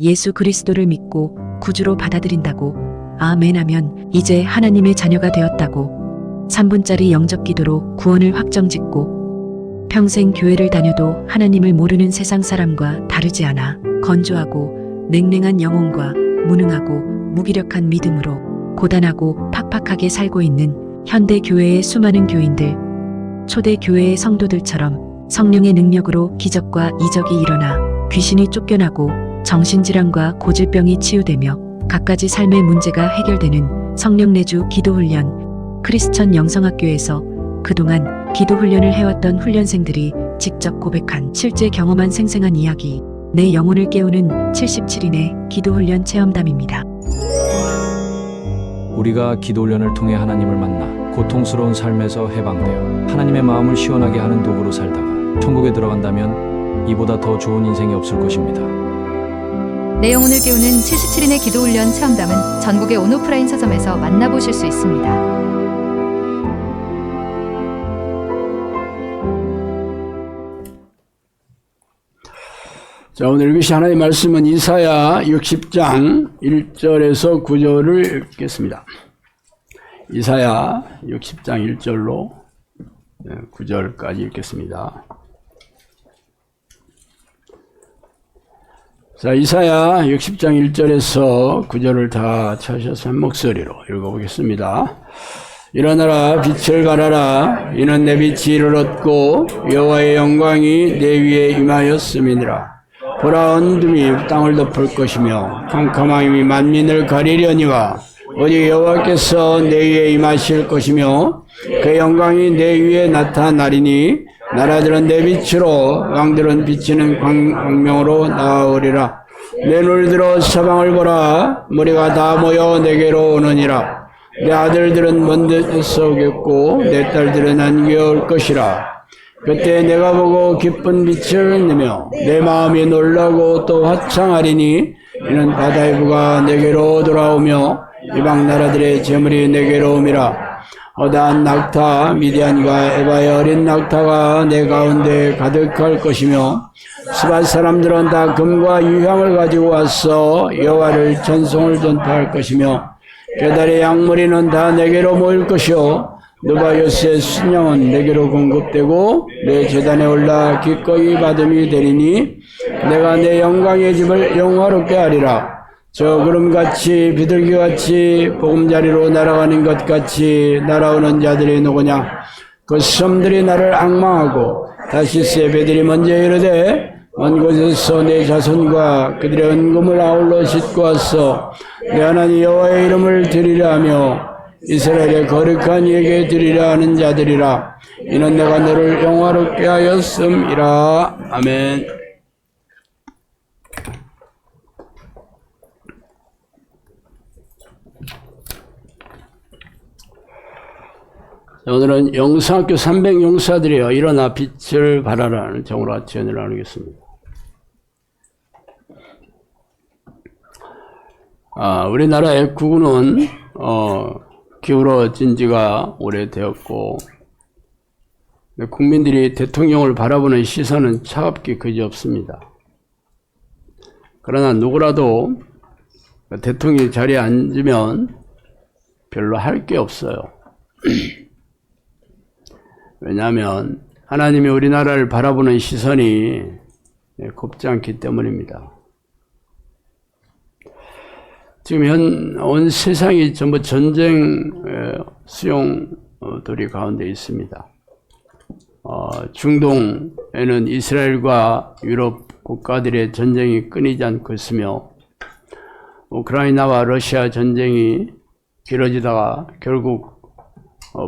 예수 그리스도를 믿고 구주로 받아들인다고 아멘 하면 이제 하나님의 자녀가 되었다고 3분짜리 영접 기도로 구원을 확정짓고 평생 교회를 다녀도 하나님을 모르는 세상 사람과 다르지 않아 건조하고 냉랭한 영혼과 무능하고 무기력한 믿음으로 고단하고 팍팍하게 살고 있는 현대 교회의 수많은 교인들, 초대 교회의 성도들처럼 성령의 능력으로 기적과 이적이 일어나 귀신이 쫓겨나고 정신질환과 고질병이 치유되며 갖가지 삶의 문제가 해결되는 성령 내주 기도훈련, 크리스천 영성학교에서 그동안 기도훈련을 해왔던 훈련생들이 직접 고백한 실제 경험한 생생한 이야기, 내 영혼을 깨우는 77인의 기도훈련 체험담입니다. 우리가 기도훈련을 통해 하나님을 만나 고통스러운 삶에서 해방되어 하나님의 마음을 시원하게 하는 도구로 살다가 천국에 들어간다면 이보다 더 좋은 인생이 없을 것입니다. 내 영혼을 깨우는 77인의 기도훈련 체험담은 전국의 온오프라인 서점에서 만나보실 수 있습니다. 자, 오늘 읽으신 하나님의 말씀은 이사야 60장 1절에서 9절을 읽겠습니다. 이사야 60장 1절로 9절까지 읽겠습니다. 자, 이사야 60장 1절에서 9절을 다 찾으셔서 한 목소리로 읽어보겠습니다. 일어나라, 빛을 발하라. 이는 내 빛이 이르렀고 여호와의 영광이 내 위에 임하였음이니라. 보라, 어둠이 땅을 덮을 것이며 캄캄함이 만민을 가리려니와 오직 여호와께서 내 위에 임하실 것이며 그 영광이 내 위에 나타나리니 나라들은 내 빛으로 왕들은 비치는 광명으로 나아오리라. 내 눈을 들어 사방을 보라. 무리가 다 모여 내게로 오느니라. 내 아들들은 먼 데서 오겠고 내 딸들은 안겨올 것이라. 그때 내가 보고 기쁜 빛을 내며 내 마음이 놀라고 또 화창하리니 이는 바다의 부가 내게로 돌아오며 이방 나라들의 재물이 내게로 옴이라. 허다한 낙타 미디안과 에바의 어린 낙타가 내 가운데 가득할 것이며 스밧 사람들은 다 금과 유향을 가지고 와서 여호와를 찬송을 전파할 것이며 게달의 양머리는 다 내게로 모일 것이요 느바요스의 순양은 내게로 공급되고 내 제단에 올라 기꺼이 받음이 되리니 내가 내 영광의 집을 영화롭게 하리라. 저 구름같이 비둘기같이 보금자리로 날아가는 것 같이 날아오는 자들이 누구냐? 그 섬들이 나를 앙망하고 다시스의 배들이 먼저 이르되 먼 곳에서 내 자손과 그들의 은금을 아울러 싣고 왔어 내 하나님 여호와의 이름을 드리려 하며 이스라엘의 거룩한 이에게 드리려 하는 자들이라. 이는 내가 너를 영화롭게 하였음이라. 아멘. 오늘은 영성학교 300용사들이여 일어나 빛을 발하라는 제목으로 같이 연애를 나누겠습니다. 우리나라의 국군은 기울어진 지가 오래되었고 국민들이 대통령을 바라보는 시선은 차갑기 그지없습니다. 그러나 누구라도 대통령이 자리에 앉으면 별로 할 게 없어요. 왜냐하면 하나님이 우리나라를 바라보는 시선이 곱지 않기 때문입니다. 지금 온 세상이 전부 전쟁 수용들이 가운데 있습니다. 중동에는 이스라엘과 유럽 국가들의 전쟁이 끊이지 않고 있으며 우크라이나와 러시아 전쟁이 길어지다가 결국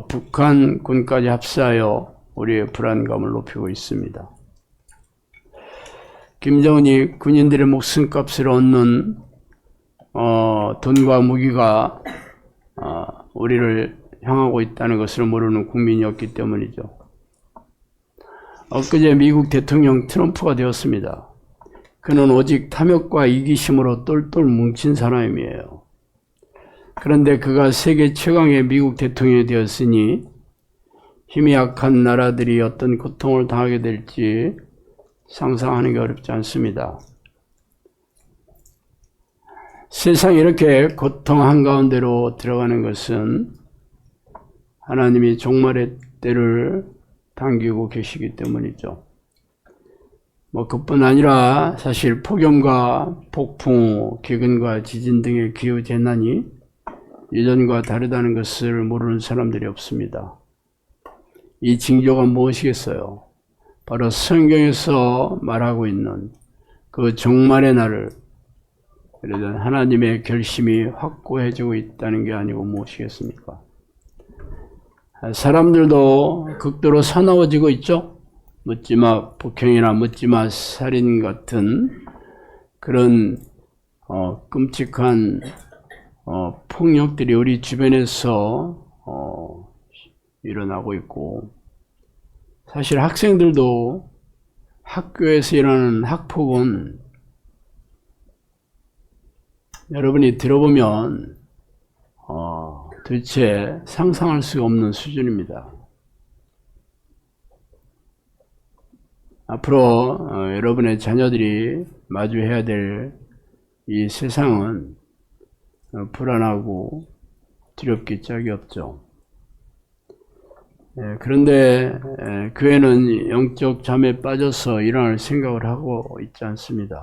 북한 군까지 합세하여 우리의 불안감을 높이고 있습니다. 김정은이 군인들의 목숨값을 얻는 돈과 무기가 우리를 향하고 있다는 것을 모르는 국민이었기 때문이죠. 엊그제 미국 대통령 트럼프가 되었습니다. 그는 오직 탐욕과 이기심으로 똘똘 뭉친 사람이에요. 그런데 그가 세계 최강의 미국 대통령이 되었으니 힘이 약한 나라들이 어떤 고통을 당하게 될지 상상하는 게 어렵지 않습니다. 세상이 이렇게 고통 한가운데로 들어가는 것은 하나님이 종말의 때를 당기고 계시기 때문이죠. 그뿐 아니라 사실 폭염과 폭풍, 기근과 지진 등의 기후 재난이 예전과 다르다는 것을 모르는 사람들이 없습니다. 이 징조가 무엇이겠어요? 바로 성경에서 말하고 있는 그 종말의 날을 하나님의 결심이 확고해지고 있다는 게 아니고 무엇이겠습니까? 사람들도 극도로 사나워지고 있죠? 묻지마 폭행이나 묻지마 살인 같은 그런 끔찍한 폭력들이 우리 주변에서 일어나고 있고, 사실 학생들도 학교에서 일어나는 학폭은 여러분이 들어보면 도대체 상상할 수가 없는 수준입니다. 앞으로 여러분의 자녀들이 마주해야 될 이 세상은 불안하고 두렵기 짝이 없죠. 그런데 교회는 영적 잠에 빠져서 일어날 생각을 하고 있지 않습니다.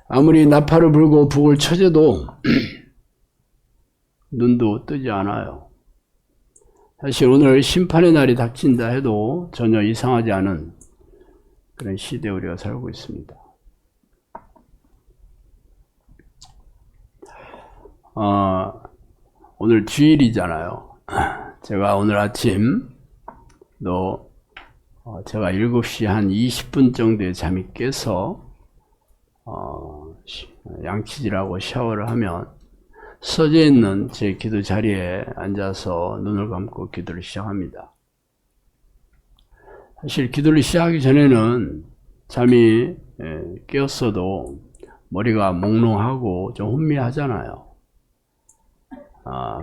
아무리 나팔을 불고 북을 쳐줘도 눈도 뜨지 않아요. 사실 오늘 심판의 날이 닥친다 해도 전혀 이상하지 않은 그런 시대에 우리가 살고 있습니다. 오늘 주일이잖아요. 제가 오늘 아침 제가 7시 한 20분 정도에 잠이 깨서 양치질하고 샤워를 하면 서재 있는 제 기도 자리에 앉아서 눈을 감고 기도를 시작합니다. 사실 기도를 시작하기 전에는 잠이 깨었어도 머리가 몽롱하고 좀 혼미하잖아요.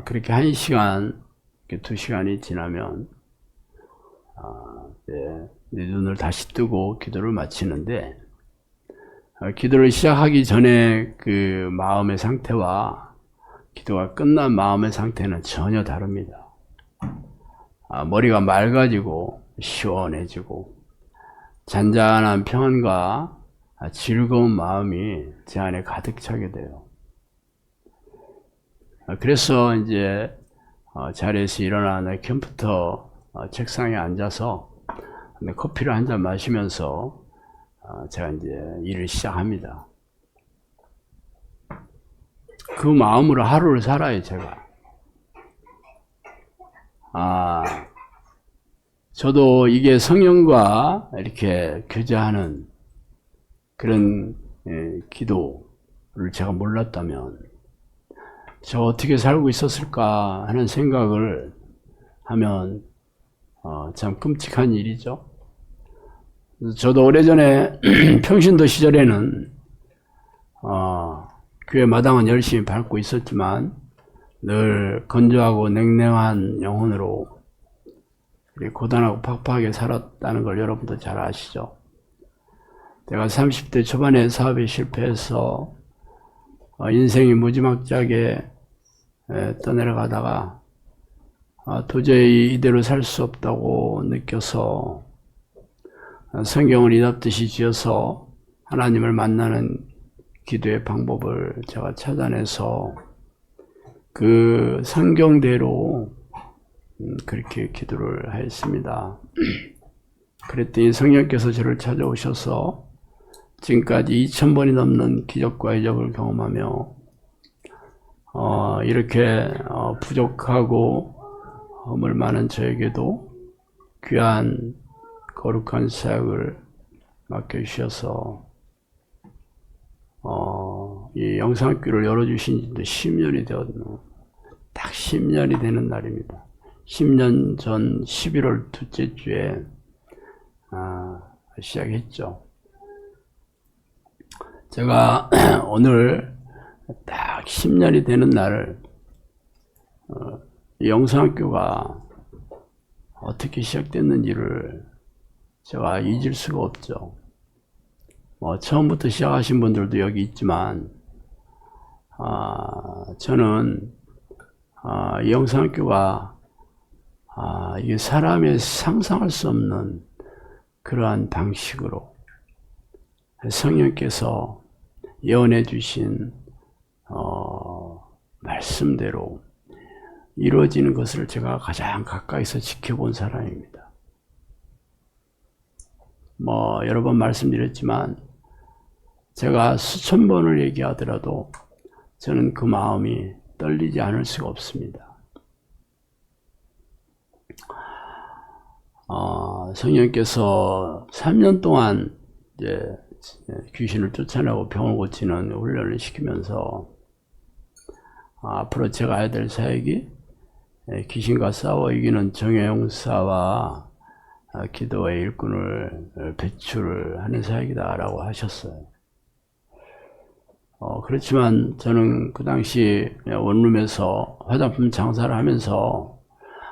그렇게 1시간, 2시간이 지나면 내 눈을 다시 뜨고 기도를 마치는데, 기도를 시작하기 전에 그 마음의 상태와 기도가 끝난 마음의 상태는 전혀 다릅니다. 머리가 맑아지고 시원해지고 잔잔한 평안과 즐거운 마음이 제 안에 가득 차게 돼요. 그래서 이제 자리에서 일어나 내 컴퓨터 책상에 앉아서 커피를 한 잔 마시면서 제가 이제 일을 시작합니다. 그 마음으로 하루를 살아요, 제가. 저도 이게 성령과 이렇게 교제하는 그런 기도를 제가 몰랐다면 제가 어떻게 살고 있었을까 하는 생각을 하면 참 끔찍한 일이죠. 저도 오래전에 평신도 시절에는 교회 마당은 열심히 밟고 있었지만 늘 건조하고 냉랭한 영혼으로 고단하고 팍팍하게 살았다는 걸 여러분도 잘 아시죠. 제가 30대 초반에 사업에 실패해서 인생이 무지막지하게 떠내려가다가 도저히 이대로 살 수 없다고 느껴서 성경을 이답듯이 지어서 하나님을 만나는 기도의 방법을 제가 찾아내서 그 성경대로 그렇게 기도를 했습니다. 그랬더니 성령께서 저를 찾아오셔서 지금까지 2000번이 넘는 기적과 이적을 경험하며 이렇게 부족하고 허물 많은 저에게도 귀한 거룩한 사역을 맡겨주셔서 이 영상학교를 열어주신 지도 10년이 되었네요. 딱 10년이 되는 날입니다. 10년 전 11월 둘째 주에 시작했죠. 제가 오늘 딱 10년이 되는 날을 이 영상학교가 어떻게 시작됐는지를 제가 잊을 수가 없죠. 처음부터 시작하신 분들도 여기 있지만 저는 이 영성학교가 이게 사람의 상상할 수 없는 그러한 방식으로 성령께서 예언해 주신 말씀대로 이루어지는 것을 제가 가장 가까이서 지켜본 사람입니다. 여러 번 말씀드렸지만 제가 수천 번을 얘기하더라도 저는 그 마음이 떨리지 않을 수가 없습니다. 성령께서 3년 동안 이제 귀신을 쫓아내고 병을 고치는 훈련을 시키면서 앞으로 제가 해야 될 사역이 귀신과 싸워 이기는 정예용사와 기도의 일꾼을 배출하는 사역이다라고 하셨어요. 그렇지만 저는 그 당시 원룸에서 화장품 장사를 하면서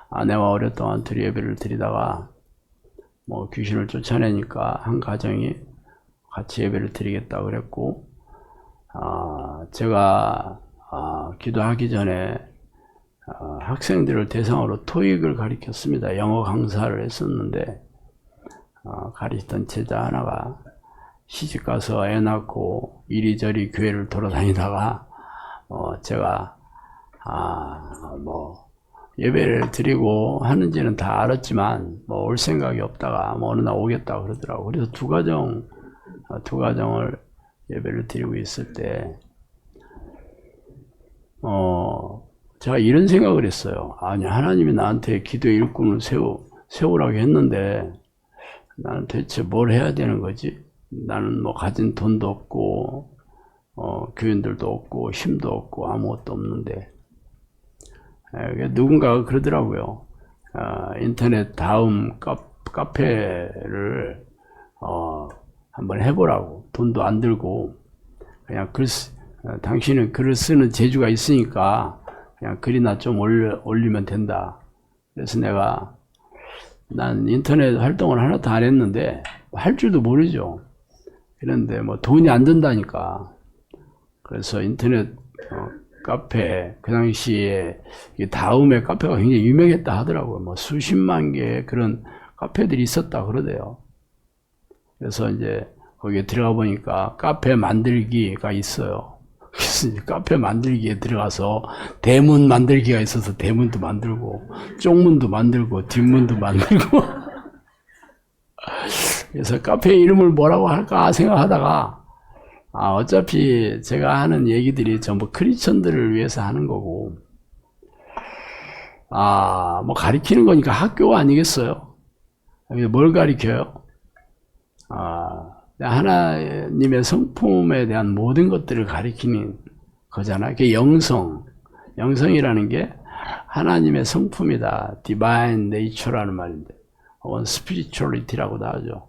아내와 오랫동안 둘이 예배를 드리다가 귀신을 쫓아내니까 한 가정이 같이 예배를 드리겠다고 그랬고, 제가 기도하기 전에 학생들을 대상으로 토익을 가르쳤습니다. 영어 강사를 했었는데 가르치던 제자 하나가 시집가서 애 낳고 이리저리 교회를 돌아다니다가 제가 예배를 드리고 하는지는 다 알았지만 올 생각이 없다가 어느 날 오겠다고 그러더라고. 그래서 두 가정을 예배를 드리고 있을 때 제가 이런 생각을 했어요. 아니, 하나님이 나한테 기도의 일꾼을 세우라고 했는데 나는 대체 뭘 해야 되는 거지? 나는 가진 돈도 없고 교인들도 없고 힘도 없고 아무것도 없는데, 누군가가 그러더라고요. 인터넷 다음 카페를 한번 해보라고. 돈도 안 들고 그냥 당신은 글을 쓰는 재주가 있으니까 그냥 글이나 좀 올리면 된다. 그래서 난 인터넷 활동을 하나도 안 했는데 할 줄도 모르죠. 그런데 돈이 안 든다니까. 그래서 인터넷 카페, 그 당시에 다음에 카페가 굉장히 유명했다 하더라고요. 수십만 개의 그런 카페들이 있었다 그러대요. 그래서 이제 거기에 들어가 보니까 카페 만들기가 있어요. 그래서 이제 카페 만들기에 들어가서 대문 만들기가 있어서 대문도 만들고 쪽문도 만들고 뒷문도 만들고 그래서 카페 이름을 뭐라고 할까 생각하다가 어차피 제가 하는 얘기들이 전부 크리스천들을 위해서 하는 거고 가리키는 거니까 학교가 아니겠어요? 뭘 가리켜요? 하나님의 성품에 대한 모든 것들을 가리키는 거잖아요. 그게 영성이라는 게 하나님의 성품이다. Divine Nature라는 말인데, 혹은 Spirituality라고도 하죠.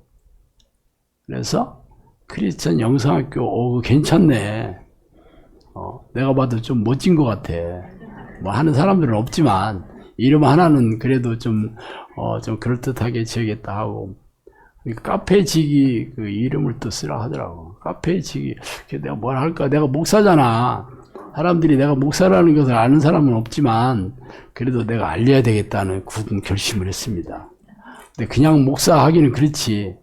그래서 크리스천 영성학교, 괜찮네. 내가 봐도 좀 멋진 것 같아. 하는 사람들은 없지만 이름 하나는 그래도 좀 그럴듯하게 지어야겠다 하고, 카페지기 그 이름을 또 쓰라 하더라고. 카페지기. 내가 뭘 할까? 내가 목사잖아. 사람들이 내가 목사라는 것을 아는 사람은 없지만 그래도 내가 알려야 되겠다는 굳은 결심을 했습니다. 근데 그냥 목사 하기는 그렇지.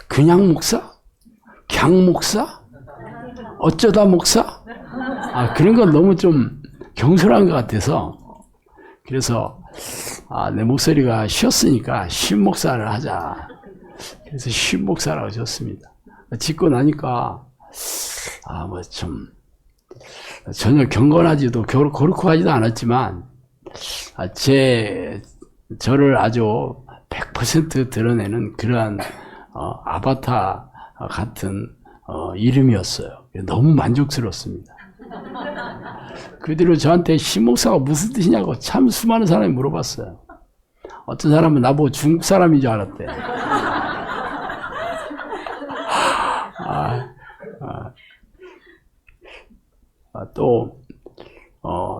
그냥 목사? 그냥 목사? 어쩌다 목사? 그런 건 너무 좀 경솔한 것 같아서, 그래서 내 목소리가 쉬었으니까 쉰목사를 하자. 그래서 쉰목사라고 졌습니다. 짓고 나니까 전혀 경건하지도 거룩하지도 않았지만 저를 아주 100% 드러내는 그러한 아바타 같은 이름이었어요. 너무 만족스럽습니다. 그 뒤로 저한테 신목사가 무슨 뜻이냐고 참 수많은 사람이 물어봤어요. 어떤 사람은 나보고 중국 사람인 줄 알았대.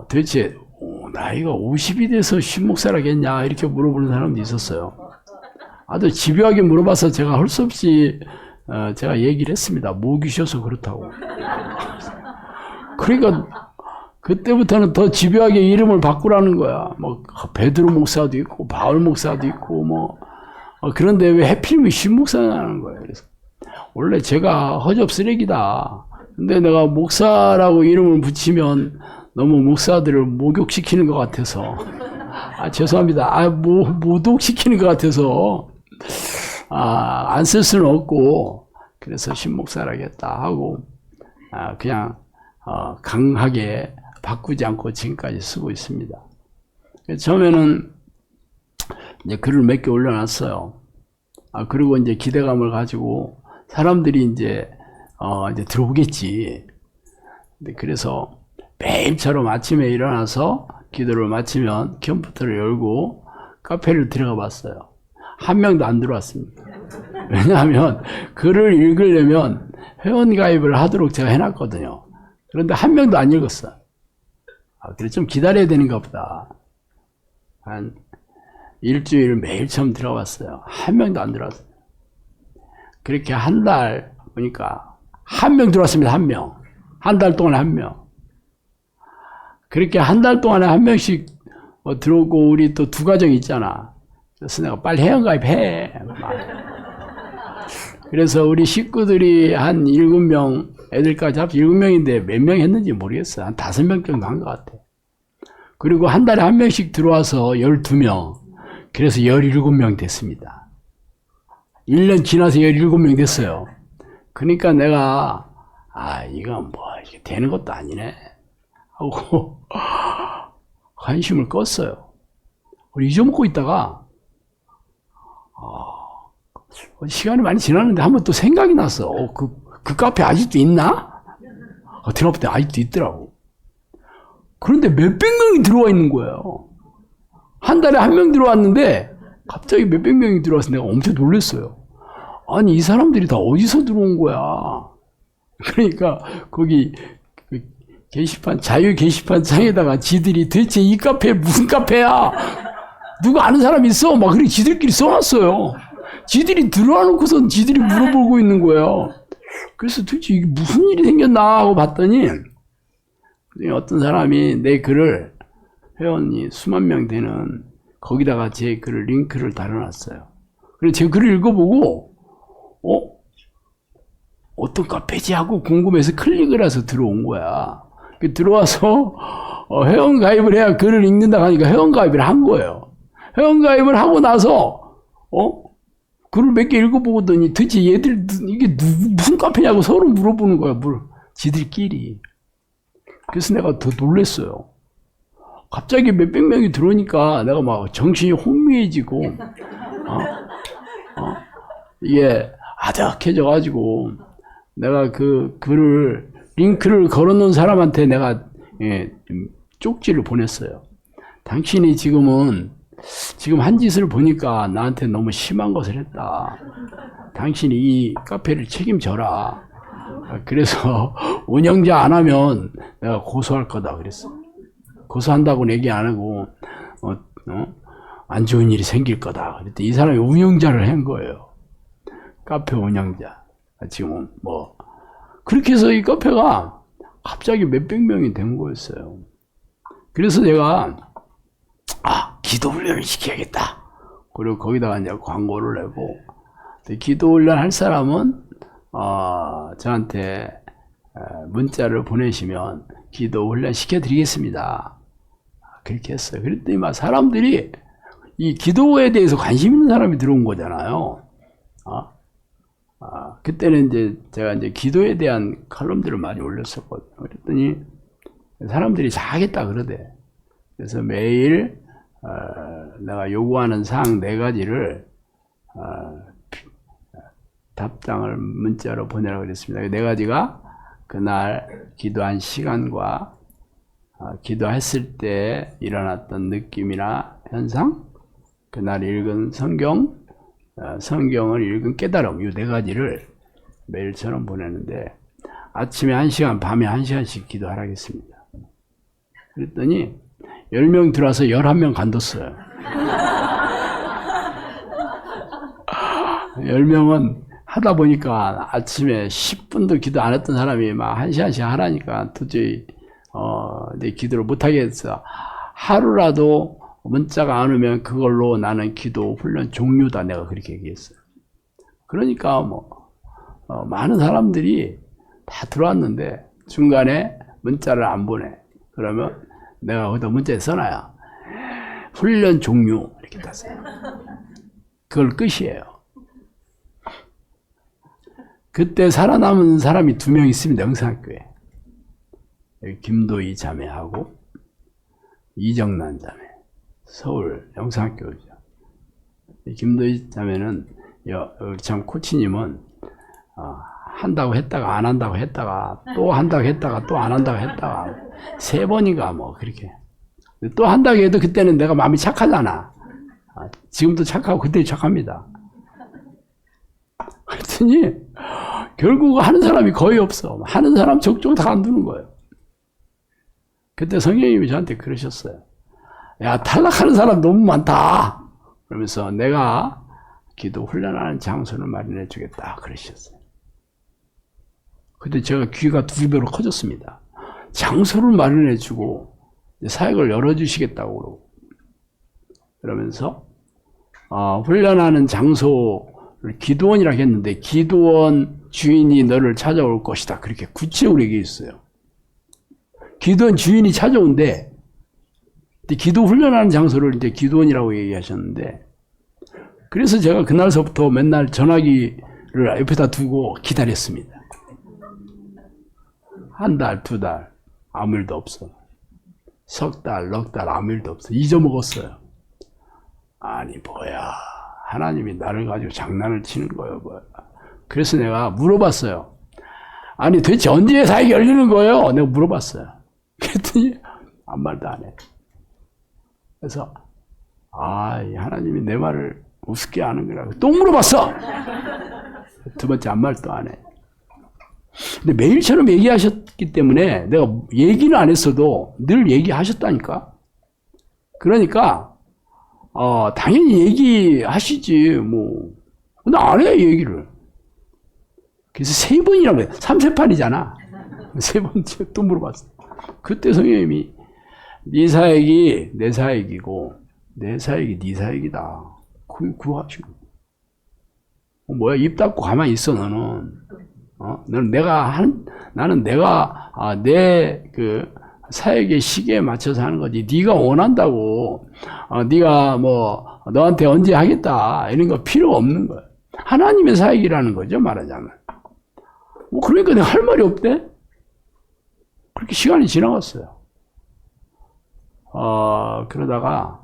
도대체 나이가 50이 돼서 신목사라겠냐 이렇게 물어보는 사람도 있었어요. 아주 집요하게 물어봐서 제가 할 수 없이 제가 얘기를 했습니다. 목이셔서 그렇다고. 그러니까 그때부터는 더 집요하게 이름을 바꾸라는 거야. 뭐 베드로 목사도 있고 바울 목사도 있고 뭐 그런데 왜 해필이면 신 목사냐는 거예요. 그래서 원래 제가 허접 쓰레기다. 근데 내가 목사라고 이름을 붙이면 너무 목사들을 목욕시키는 것 같아서 죄송합니다. 모독시키는 것 같아서 안 쓸 수는 없고 그래서 신목사라겠다 하고 그냥 강하게 바꾸지 않고 지금까지 쓰고 있습니다. 처음에는 이제 글을 몇 개 올려놨어요. 그리고 이제 기대감을 가지고 사람들이 이제 들어오겠지. 그래서 매일처럼 아침에 일어나서 기도를 마치면 컴퓨터를 열고 카페를 들어가 봤어요. 한 명도 안 들어왔습니다. 왜냐하면 글을 읽으려면 회원가입을 하도록 제가 해놨거든요. 그런데 한 명도 안 읽었어요. 그래서 좀 기다려야 되는가 보다. 한 일주일 매일 처음 들어왔어요. 한 명도 안 들어왔어요. 그렇게 한 달 보니까 한 명 들어왔습니다. 한 명. 한 달 동안에 한 명. 그렇게 한 달 동안에 한 명씩 들어오고 우리 또 두 가정 있잖아. 그래서 내가 빨리 회원가입해. 그래서 우리 식구들이 한 7명, 애들까지 합쳐 7명인데 몇 명 했는지 모르겠어요. 한 5명 정도 한 것 같아. 그리고 한 달에 한 명씩 들어와서 12명. 그래서 17명 됐습니다. 1년 지나서 17명 됐어요. 그러니까 내가, 이건 뭐, 이게 되는 것도 아니네. 하고, 관심을 껐어요. 잊어먹고 있다가, 시간이 많이 지났는데 한번 또 생각이 났어. 그 카페 아직도 있나? 들어봤더니 아직도 있더라고. 그런데 몇백 명이 들어와 있는 거예요. 한 달에 한 명 들어왔는데 갑자기 몇백 명이 들어와서 내가 엄청 놀랐어요. 아니 이 사람들이 다 어디서 들어온 거야? 그러니까 거기 게시판 자유 게시판 창에다가 지들이 도대체 이 카페 무슨 카페야? 누가 아는 사람 있어? 막 그렇게 지들끼리 써놨어요. 지들이 들어와 놓고선 지들이 물어보고 있는 거예요. 그래서 도대체 이게 무슨 일이 생겼나 하고 봤더니 어떤 사람이 내 글을 회원이 수만 명 되는 거기다가 제 글을 링크를 달아놨어요. 그래서 제 글을 읽어보고 어떤 카페지 하고 궁금해서 클릭을 해서 들어온 거야. 들어와서 회원 가입을 해야 글을 읽는다 하니까 회원 가입을 한 거예요. 회원 가입을 하고 나서 글을 몇 개 읽어보더니 도대체 얘들 이게 무슨 카페냐고 서로 물어보는 거야. 지들끼리. 그래서 내가 더 놀랬어요. 갑자기 몇백 명이 들어오니까 내가 막 정신이 혼미해지고 이게 아득해져가지고 내가 그 글을 링크를 걸어놓은 사람한테 내가 쪽지를 보냈어요. 당신이 지금 한 짓을 보니까 나한테 너무 심한 것을 했다. 당신이 이 카페를 책임져라. 그래서 운영자 안 하면 내가 고소할 거다 그랬어. 고소한다고는 얘기 안 하고 안 좋은 일이 생길 거다. 그랬더니 이 사람이 운영자를 한 거예요. 카페 운영자. 지금 뭐 그렇게 해서 이 카페가 갑자기 몇백 명이 된 거였어요. 그래서 내가 기도 훈련을 시켜야겠다. 그리고 거기다가 이제 광고를 내고 기도 훈련 할 사람은 저한테 문자를 보내시면 기도 훈련 시켜드리겠습니다. 그렇게 했어요. 그랬더니 막 사람들이 이 기도에 대해서 관심 있는 사람이 들어온 거잖아요. 그때는 이제 제가 이제 기도에 대한 칼럼들을 많이 올렸었거든요. 그랬더니 사람들이 잘하겠다 그러대. 그래서 매일 내가 요구하는 사항 4가지를 답장을 문자로 보내라고 그랬습니다. 4가지가 그날 기도한 시간과 기도했을 때 일어났던 느낌이나 현상, 그날 읽은 성경을 읽은 깨달음, 이 4가지를 매일처럼 보내는데 아침에 1시간, 밤에 1시간씩 기도하라겠습니다. 그랬더니 10명 들어와서 11명 간뒀어요. 10명은 하다 보니까 아침에 10분도 기도 안 했던 사람이 막 1시간씩 하라니까 도저히 내 기도를 못 하겠어. 하루라도 문자가 안 오면 그걸로 나는 기도 훈련 종료다, 내가 그렇게 얘기했어요. 그러니까 많은 사람들이 다 들어왔는데 중간에 문자를 안 보내. 그러면 내가 거기다 문자에 써놔야 훈련 종료 이렇게 땄어요. 그걸 끝이에요. 그때 살아남은 사람이 2명 있습니다. 영상학교에. 여기 김도희 자매하고 이정란 자매. 서울 영상학교죠. 김도희 자매는 참 코치님은 한다고 했다가 안 한다고 했다가 또 한다고 했다가 또 안 한다고 했다가 3번인가 뭐 그렇게 또 한다고 해도 그때는 내가 마음이 착하잖아. 지금도 착하고 그때 착합니다. 그랬더니 결국 하는 사람이 거의 없어. 하는 사람 적종 다 안 두는 거예요. 그때 성령님이 저한테 그러셨어요. 야, 탈락하는 사람 너무 많다. 그러면서 내가 기도 훈련하는 장소를 마련해 주겠다 그러셨어요. 그때 제가 귀가 2배로 커졌습니다. 장소를 마련해 주고 사역을 열어주시겠다고 그러고 그러면서 훈련하는 장소를 기도원이라고 했는데 기도원 주인이 너를 찾아올 것이다 그렇게 구체적으로 얘기했어요. 기도원 주인이 찾아온대. 기도 훈련하는 장소를 이제 기도원이라고 얘기하셨는데 그래서 제가 그날서부터 맨날 전화기를 옆에다 두고 기다렸습니다. 1달, 2달 아무 일도 없어. 석 달, 넉 달 아무 일도 없어. 잊어먹었어요. 아니 뭐야, 하나님이 나를 가지고 장난을 치는 거예요 뭐야. 그래서 내가 물어봤어요. 아니 도대체 언제 사역이 열리는 거예요? 내가 물어봤어요. 그랬더니 아무 말도 안 해. 그래서 하나님이 내 말을 우습게 하는 거라고 또 물어봤어. 2번째 아무 말도 안 해. 근데 매일처럼 얘기하셨기 때문에 내가 얘기는 안 했어도 늘 얘기하셨다니까. 그러니까 당연히 얘기하시지 뭐. 근데 안 해 얘기를. 그래서 3번이라고 해. 3세판이잖아. 3번째 또 물어봤어. 그때 성령님이 네 사역이 내 사역이고 내 사역이 네 사역이다. 구하시고. 뭐야 입 닫고 가만히 있어 너는. 너는 나는 내가 내 그 사역의 시기에 맞춰서 하는 거지. 네가 원한다고 네가 뭐 너한테 언제 하겠다 이런 거 필요 없는 거야. 하나님의 사역이라는 거죠 말하자면. 그러니까 내가 할 말이 없대. 그렇게 시간이 지나갔어요. 그러다가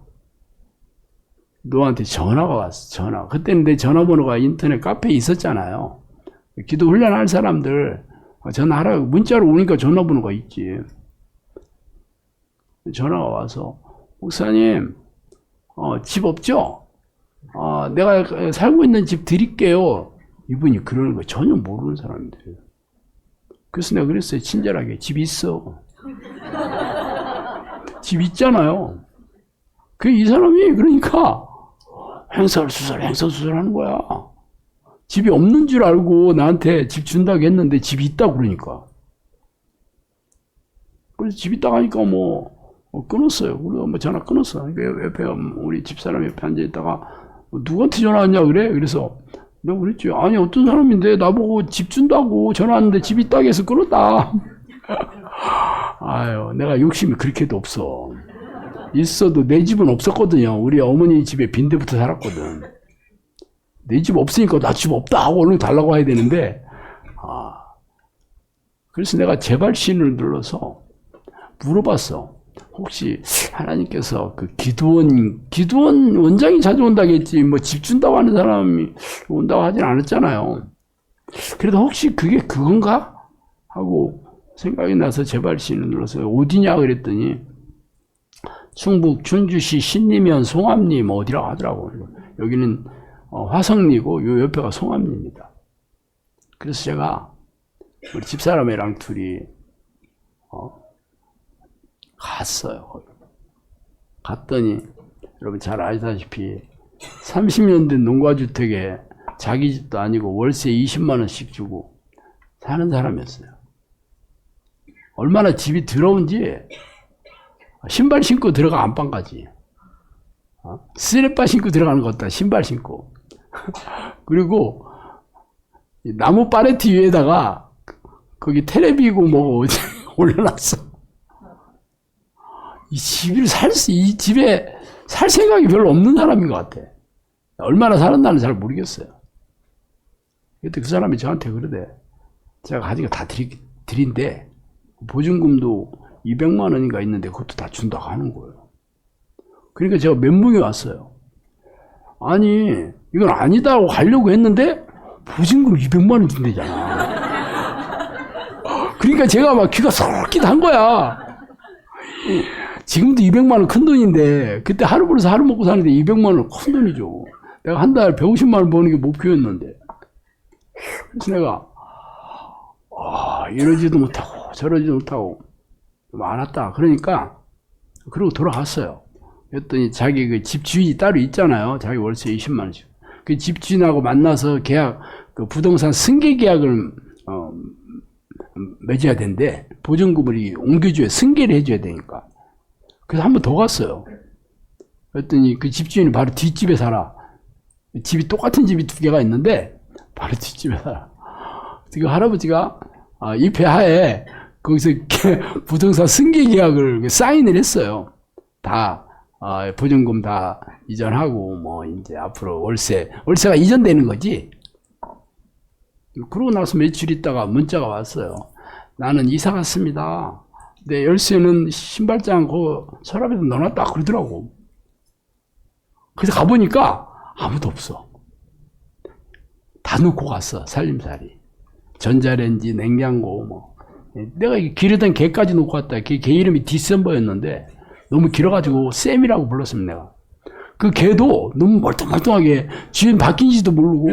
너한테 전화가 왔어. 전화. 그때는 내 전화번호가 인터넷 카페에 있었잖아요. 기도 훈련할 사람들 전화하라고 문자로 오니까 전화번호가 있지. 전화가 와서 목사님 집 없죠? 내가 살고 있는 집 드릴게요. 이분이 그러는 거 전혀 모르는 사람인데. 그래서 내가 그랬어요. 친절하게. 집 있어. 집 있잖아요. 이 사람이 그러니까 행설수설 하는 거야. 집이 없는 줄 알고 나한테 집 준다고 했는데 집이 있다고 그러니까. 그래서 집 있다고 하니까 끊었어요. 그래서 전화 끊었어. 옆에 우리 집사람 옆에 앉아있다가 누구한테 전화 왔냐 그래? 그래서 내가 그랬지. 아니 어떤 사람인데 나보고 집 준다고 전화 왔는데 집 있다고 해서 끊었다. 아유 내가 욕심이 그렇게도 없어. 있어도 내 집은 없었거든요. 우리 어머니 집에 빈대부터 살았거든. 내 집 없으니까 나 집 없다 하고 얼른 달라고 해야 되는데 그래서 내가 제발신을 눌러서 물어봤어. 혹시 하나님께서 그 기도원 원장이 자주 온다고 했지 뭐 집 준다고 하는 사람이 온다고 하진 않았잖아요. 그래도 혹시 그게 그건가? 하고 생각이 나서 제발신을 눌러서 어디냐 그랬더니 충북 춘주시 신리면 송암리 어디라고 하더라고. 여기는 화성리고 요 옆에가 송암리입니다. 그래서 제가 우리 집사람이랑 둘이 갔어요. 갔더니 여러분 잘 아시다시피 30년 된 농가주택에 자기 집도 아니고 월세 20만 원씩 주고 사는 사람이었어요. 얼마나 집이 더러운지 신발 신고 들어가 안방까지. 쓰레빠 신고 들어가는 것 같다. 신발 신고. 그리고 나무 파레트 위에다가 거기 텔레비고 뭐 올려놨어. 이 집에 살 생각이 별로 없는 사람인 것 같아. 얼마나 살았나는 잘 모르겠어요. 그때 그 사람이 저한테 그러대. 제가 가지고 다 드린대. 보증금도 200만 원인가 있는데 그것도 다 준다고 하는 거예요. 그러니까 제가 멘붕이 왔어요. 아니, 이건 아니다고 가려고 했는데 보증금 200만 원 준대잖아. 그러니까 제가 막 귀가 솔깃한 거야. 지금도 200만 원 큰 돈인데 그때 하루 벌어서 하루 먹고 사는데 200만 원 큰 돈이죠. 내가 한 달 150만 원 버는 게 목표였는데. 그래서 내가 이러지도 못하고 저러지도 못하고 많았다. 그러니까 그러고 돌아갔어요. 그랬더니 자기 그 집주인이 따로 있잖아요. 자기 월세 20만 원씩. 그 집주인하고 만나서 계약, 그 부동산 승계 계약을 맺어야 된대. 보증금을 옮겨줘야 승계를 해줘야 되니까. 그래서 한 번 더 갔어요. 그랬더니 그 집주인이 바로 뒷집에 살아. 집이 똑같은 집이 두 개가 있는데 바로 뒷집에 살아. 그 할아버지가 입회하에 거기서 부동산 승계 계약을 사인을 했어요. 다 보증금 다 이전하고 뭐 이제 앞으로 월세가 이전되는 거지. 그러고 나서 며칠 있다가 문자가 왔어요. 나는 이사 갔습니다. 내 열쇠는 신발장 그 서랍에다 넣어놨다 그러더라고. 그래서 가보니까 아무도 없어. 다 놓고 갔어. 살림살이. 전자레인지, 냉장고 뭐. 내가 기르던 개까지 놓고 왔다. 개 이름이 디셈버였는데 너무 길어가지고 쌤이라고 불렀습니다. 내가. 그 개도 너무 멀뚱멀뚱하게 주인 바뀐지도 모르고.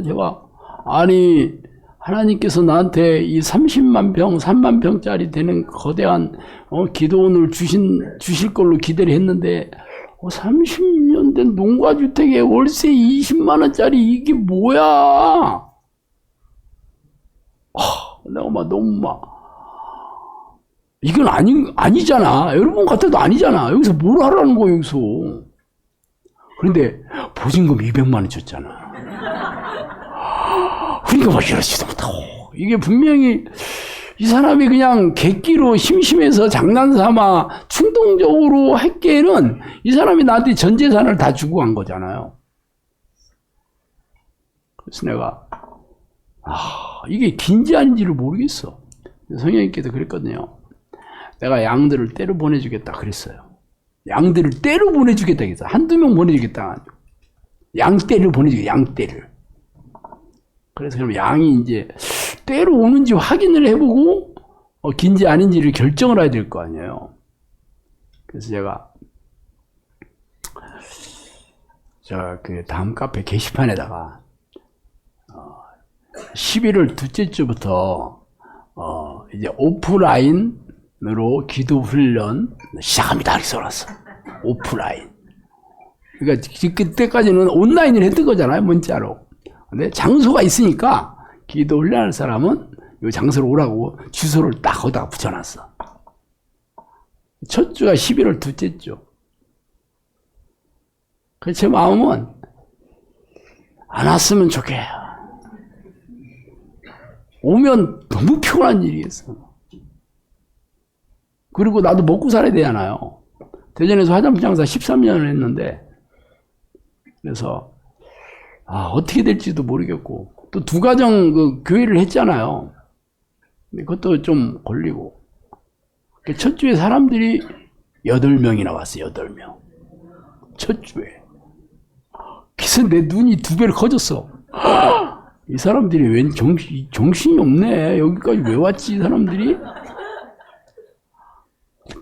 제가 아니 하나님께서 나한테 이 30만 평, 3만 평짜리 되는 거대한 기도원을 주실 걸로 기대를 했는데 30년 된 농가주택에 월세 20만 원짜리 이게 뭐야? 내가 너무 이건 아니잖아. 여러분 같아도 아니잖아. 여기서 뭘 하라는 거야, 여기서. 그런데 보증금 200만 원 줬잖아. 그러니까 이러지도 못하고. 이게 분명히 이 사람이 그냥 객기로 심심해서 장난삼아 충동적으로 했기에는 이 사람이 나한테 전 재산을 다 주고 간 거잖아요. 그래서 내가 이게 긴지 아닌지를 모르겠어. 성령님께서 그랬거든요. 내가 양들을 떼로 보내주겠다 그랬어요. 양들을 떼로 보내주겠다 그랬어. 한두 명 보내주겠다. 양떼를 보내주겠다. 양떼를. 그래서 그럼 양이 이제 떼로 오는지 확인을 해보고 긴지 아닌지를 결정을 해야 될 거 아니에요. 그래서 제가 그 다음 카페 게시판에다가 11월 둘째 주부터 이제 오프라인으로 기도 훈련 시작합니다. 이렇게 써놨어. 오프라인. 그러니까 그때까지는 온라인을 했던 거잖아요. 문자로. 근데 장소가 있으니까 기도 훈련할 사람은 이 장소로 오라고 주소를 딱 거기다가 붙여놨어. 첫 주가 11월 둘째 주. 그래서 제 마음은 안 왔으면 좋게. 오면 너무 피곤한 일이겠어. 그리고 나도 먹고 살아야 되잖아요. 대전에서 화장품 장사 13년을 했는데, 그래서 어떻게 될지도 모르겠고, 또 두 가정 그 교회를 했잖아요. 근데 그것도 좀 걸리고. 첫 주에 사람들이 8명이나 왔어요. 8명. 첫 주에. 그래서 내 눈이 2배로 커졌어. 이 사람들이 웬 정신이 없네. 여기까지 왜 왔지, 이 사람들이?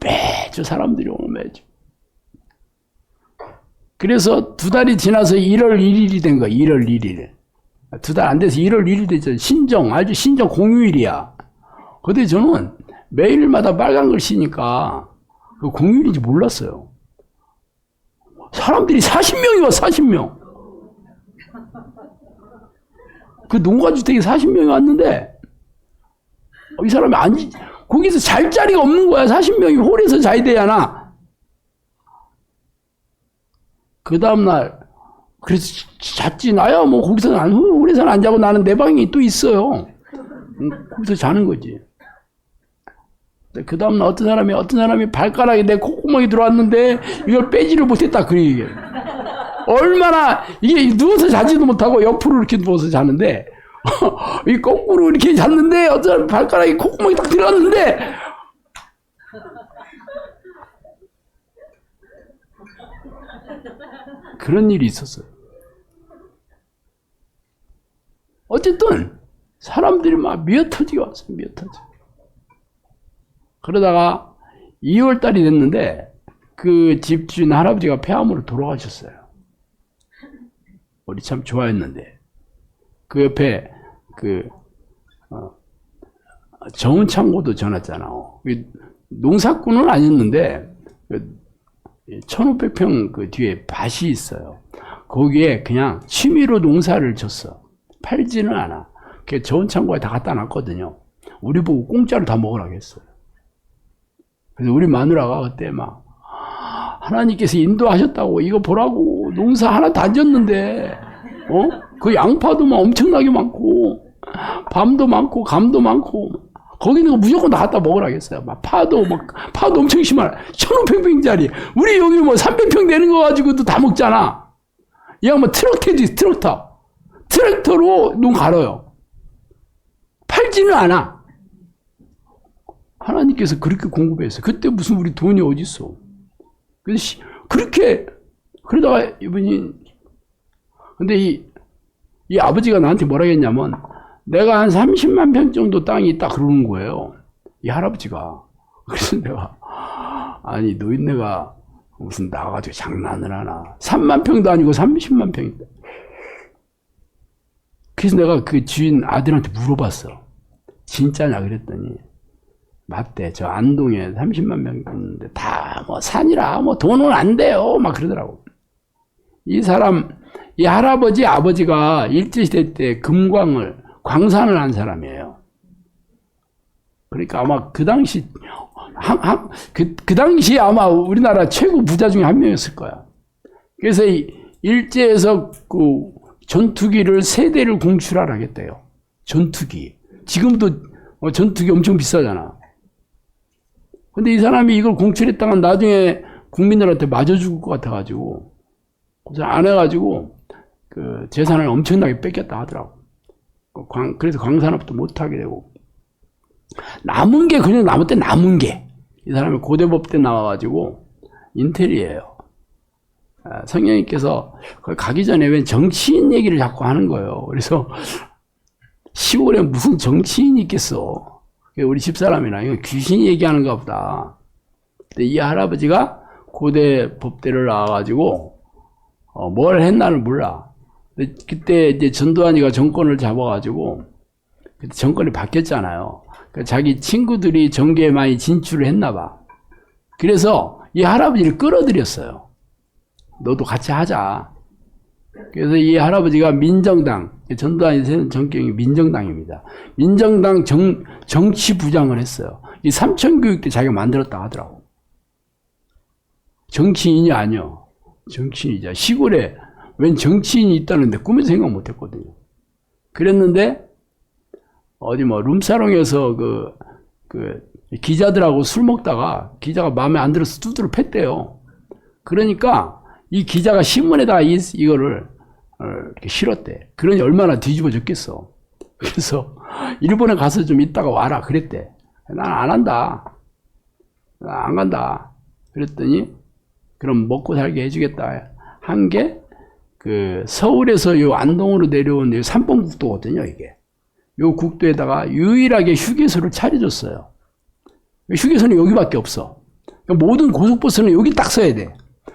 매주 사람들이 오늘 매주. 그래서 2달이 지나서 1월 1일이 된 거야. 1월 1일. 2달 안 돼서 1월 1일 됐죠. 신정, 아주 신정 공휴일이야. 근데 저는 매일마다 빨간 글씨니까 그 공휴일인지 몰랐어요. 사람들이 40명이 와, 40명. 그 농가주택에 40명이 왔는데, 이 사람이 거기서 잘 자리가 없는 거야. 40명이 홀에서 자야 되잖아. 그 다음날, 그래서 잤지. 나야 뭐 홀에서는 안 자고 나는 내 방이 또 있어요. 거기서 자는 거지. 그 다음날 어떤 사람이 발가락에 내 콧구멍이 들어왔는데 이걸 빼지를 못했다. 그 얘기예요. 얼마나, 이게 누워서 자지도 못하고 옆으로 이렇게 누워서 자는데, 이 거꾸로 이렇게 잤는데 어떤 사람 발가락에 콧구멍이 딱 들어왔는데, 그런 일이 있었어요. 어쨌든 사람들이 막 미어터지게 왔어요. 미어터지게. 그러다가 2월 달이 됐는데 그 집주인 할아버지가 폐암으로 돌아가셨어요. 우리 참 좋아했는데 그 옆에 정은창고도 전했잖아. 농사꾼은 아니었는데 1500평 그 뒤에 밭이 있어요. 거기에 그냥 취미로 농사를 졌어. 팔지는 않아. 그 정은창고에 다 갖다 놨거든요. 우리 보고 공짜로 다 먹으라고 했어요. 그래서 우리 마누라가 그때 막 하나님께서 인도하셨다고 이거 보라고 농사 하나도 안 졌는데 그 양파도 막 엄청나게 많고 밤도 많고 감도 많고 거기는 무조건 다 갖다 먹으라겠어요. 막 파도 엄청 심한 1500평짜리 우리 여기 뭐 300평 되는 거 가지고도 다 먹잖아. 이 양반 트럭터지 트럭터. 트랙터로 눈 가려요. 팔지는 않아. 하나님께서 그렇게 공급했어요. 그때 무슨 우리 돈이 어딨어. 그래서 그렇게 그러다가 이분이 근데 이 아버지가 나한테 뭐라 했냐면 내가 한 30만 평 정도 땅이 있다 그러는 거예요. 이 할아버지가. 그래서 내가 아니 노인네가 무슨 나가지고 장난을 하나. 3만 평도 아니고 30만 평이다. 그래서 내가 그 주인 아들한테 물어봤어. 진짜냐 그랬더니 맞대. 저 안동에 30만 명 있는데 다 뭐 산이라 뭐 돈은 안 돼요. 막 그러더라고. 이 할아버지 아버지가 일제시대 때 광산을 한 사람이에요. 그러니까 아마 그 당시 그 당시에 아마 우리나라 최고 부자 중에 한 명이었을 거야. 그래서 일제에서 그 전투기를 3대를 공출하라겠대요. 전투기. 지금도 전투기 엄청 비싸잖아. 근데 이 사람이 이걸 공출했다가 나중에 국민들한테 맞아 죽을 것 같아가지고, 그래서 안 해가지고, 그 재산을 엄청나게 뺏겼다 하더라고. 그래서 광산업도 못하게 되고. 남은 게 그냥 남은 게. 이 사람이 고대법대 나와가지고, 인텔이에요. 성령님께서 거기 가기 전에 왜 정치인 얘기를 자꾸 하는 거예요. 그래서 시골에 무슨 정치인이 있겠어. 우리 집사람이나 이거 귀신이 얘기하는가 보다. 근데 이 할아버지가 고대 법대를 나와가지고 뭘 했나를 몰라. 근데 그때 이제 전두환이가 정권을 잡아가지고 그때 정권이 바뀌었잖아요. 그러니까 자기 친구들이 정계에 많이 진출을 했나 봐. 그래서 이 할아버지를 끌어들였어요. 너도 같이 하자. 그래서 이 할아버지가 민정당, 전두환이 세운 정경이 민정당입니다. 민정당 정치부장을 했어요. 이 삼천교육 때 자기가 만들었다 하더라고. 정치인이 아니요. 정치인이자. 시골에 웬 정치인이 있다는데 꿈에도 생각 못 했거든요. 그랬는데, 어디 뭐 룸사롱에서 기자들하고 술 먹다가 기자가 마음에 안 들어서 두드러 팼대요. 그러니까 이 기자가 신문에다가 이거를 이렇게 실었대. 그러니 얼마나 뒤집어졌겠어. 그래서 일본에 가서 좀 있다가 와라 그랬대. 난 안 한다. 나 안 간다. 그랬더니 그럼 먹고 살게 해주겠다. 한 게 서울에서 요 안동으로 내려온 요 삼봉국도거든요. 이게. 요 국도에다가 유일하게 휴게소를 차려줬어요. 휴게소는 여기밖에 없어. 그러니까 모든 고속버스는 여기 딱 서야 돼.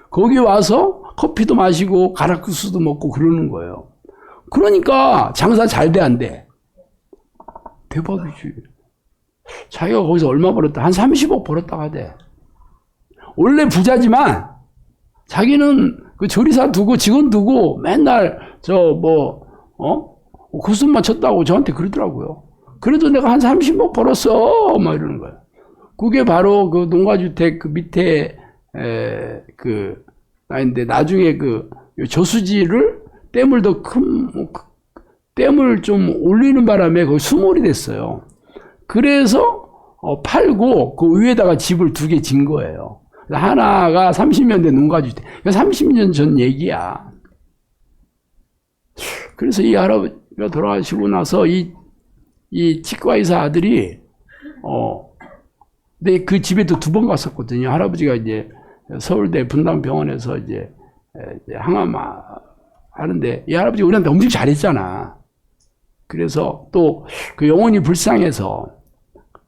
거기 와서 커피도 마시고 가라쿠스도 먹고 그러는 거예요. 그러니까 장사 잘 돼, 안 돼? 대박이지. 자기가 거기서 얼마 벌었다? 한 30억 벌었다고 하대. 원래 부자지만 자기는 그 조리사 두고 직원 두고 맨날 구순만 쳤다고 저한테 그러더라고요. 그래도 내가 한 30억 벌었어. 막 이러는 거예요. 그게 바로 그 농가주택 그 밑에 아닌데 나중에 그 저수지를 댐을 댐을 좀 올리는 바람에 거기 수몰이 됐어요. 그래서 팔고 그 위에다가 집을 2개 진 거예요. 하나가 30년 된 농가주택. 30년 전 얘기야. 그래서 이 할아버지가 돌아가시고 나서 이 치과의사 아들이 근데 그 집에도 2번 갔었거든요. 할아버지가 이제 서울대 분당병원에서 이제 항암 하는데 이 할아버지가 우리한테 엄청 잘했잖아. 그래서 또 그 영혼이 불쌍해서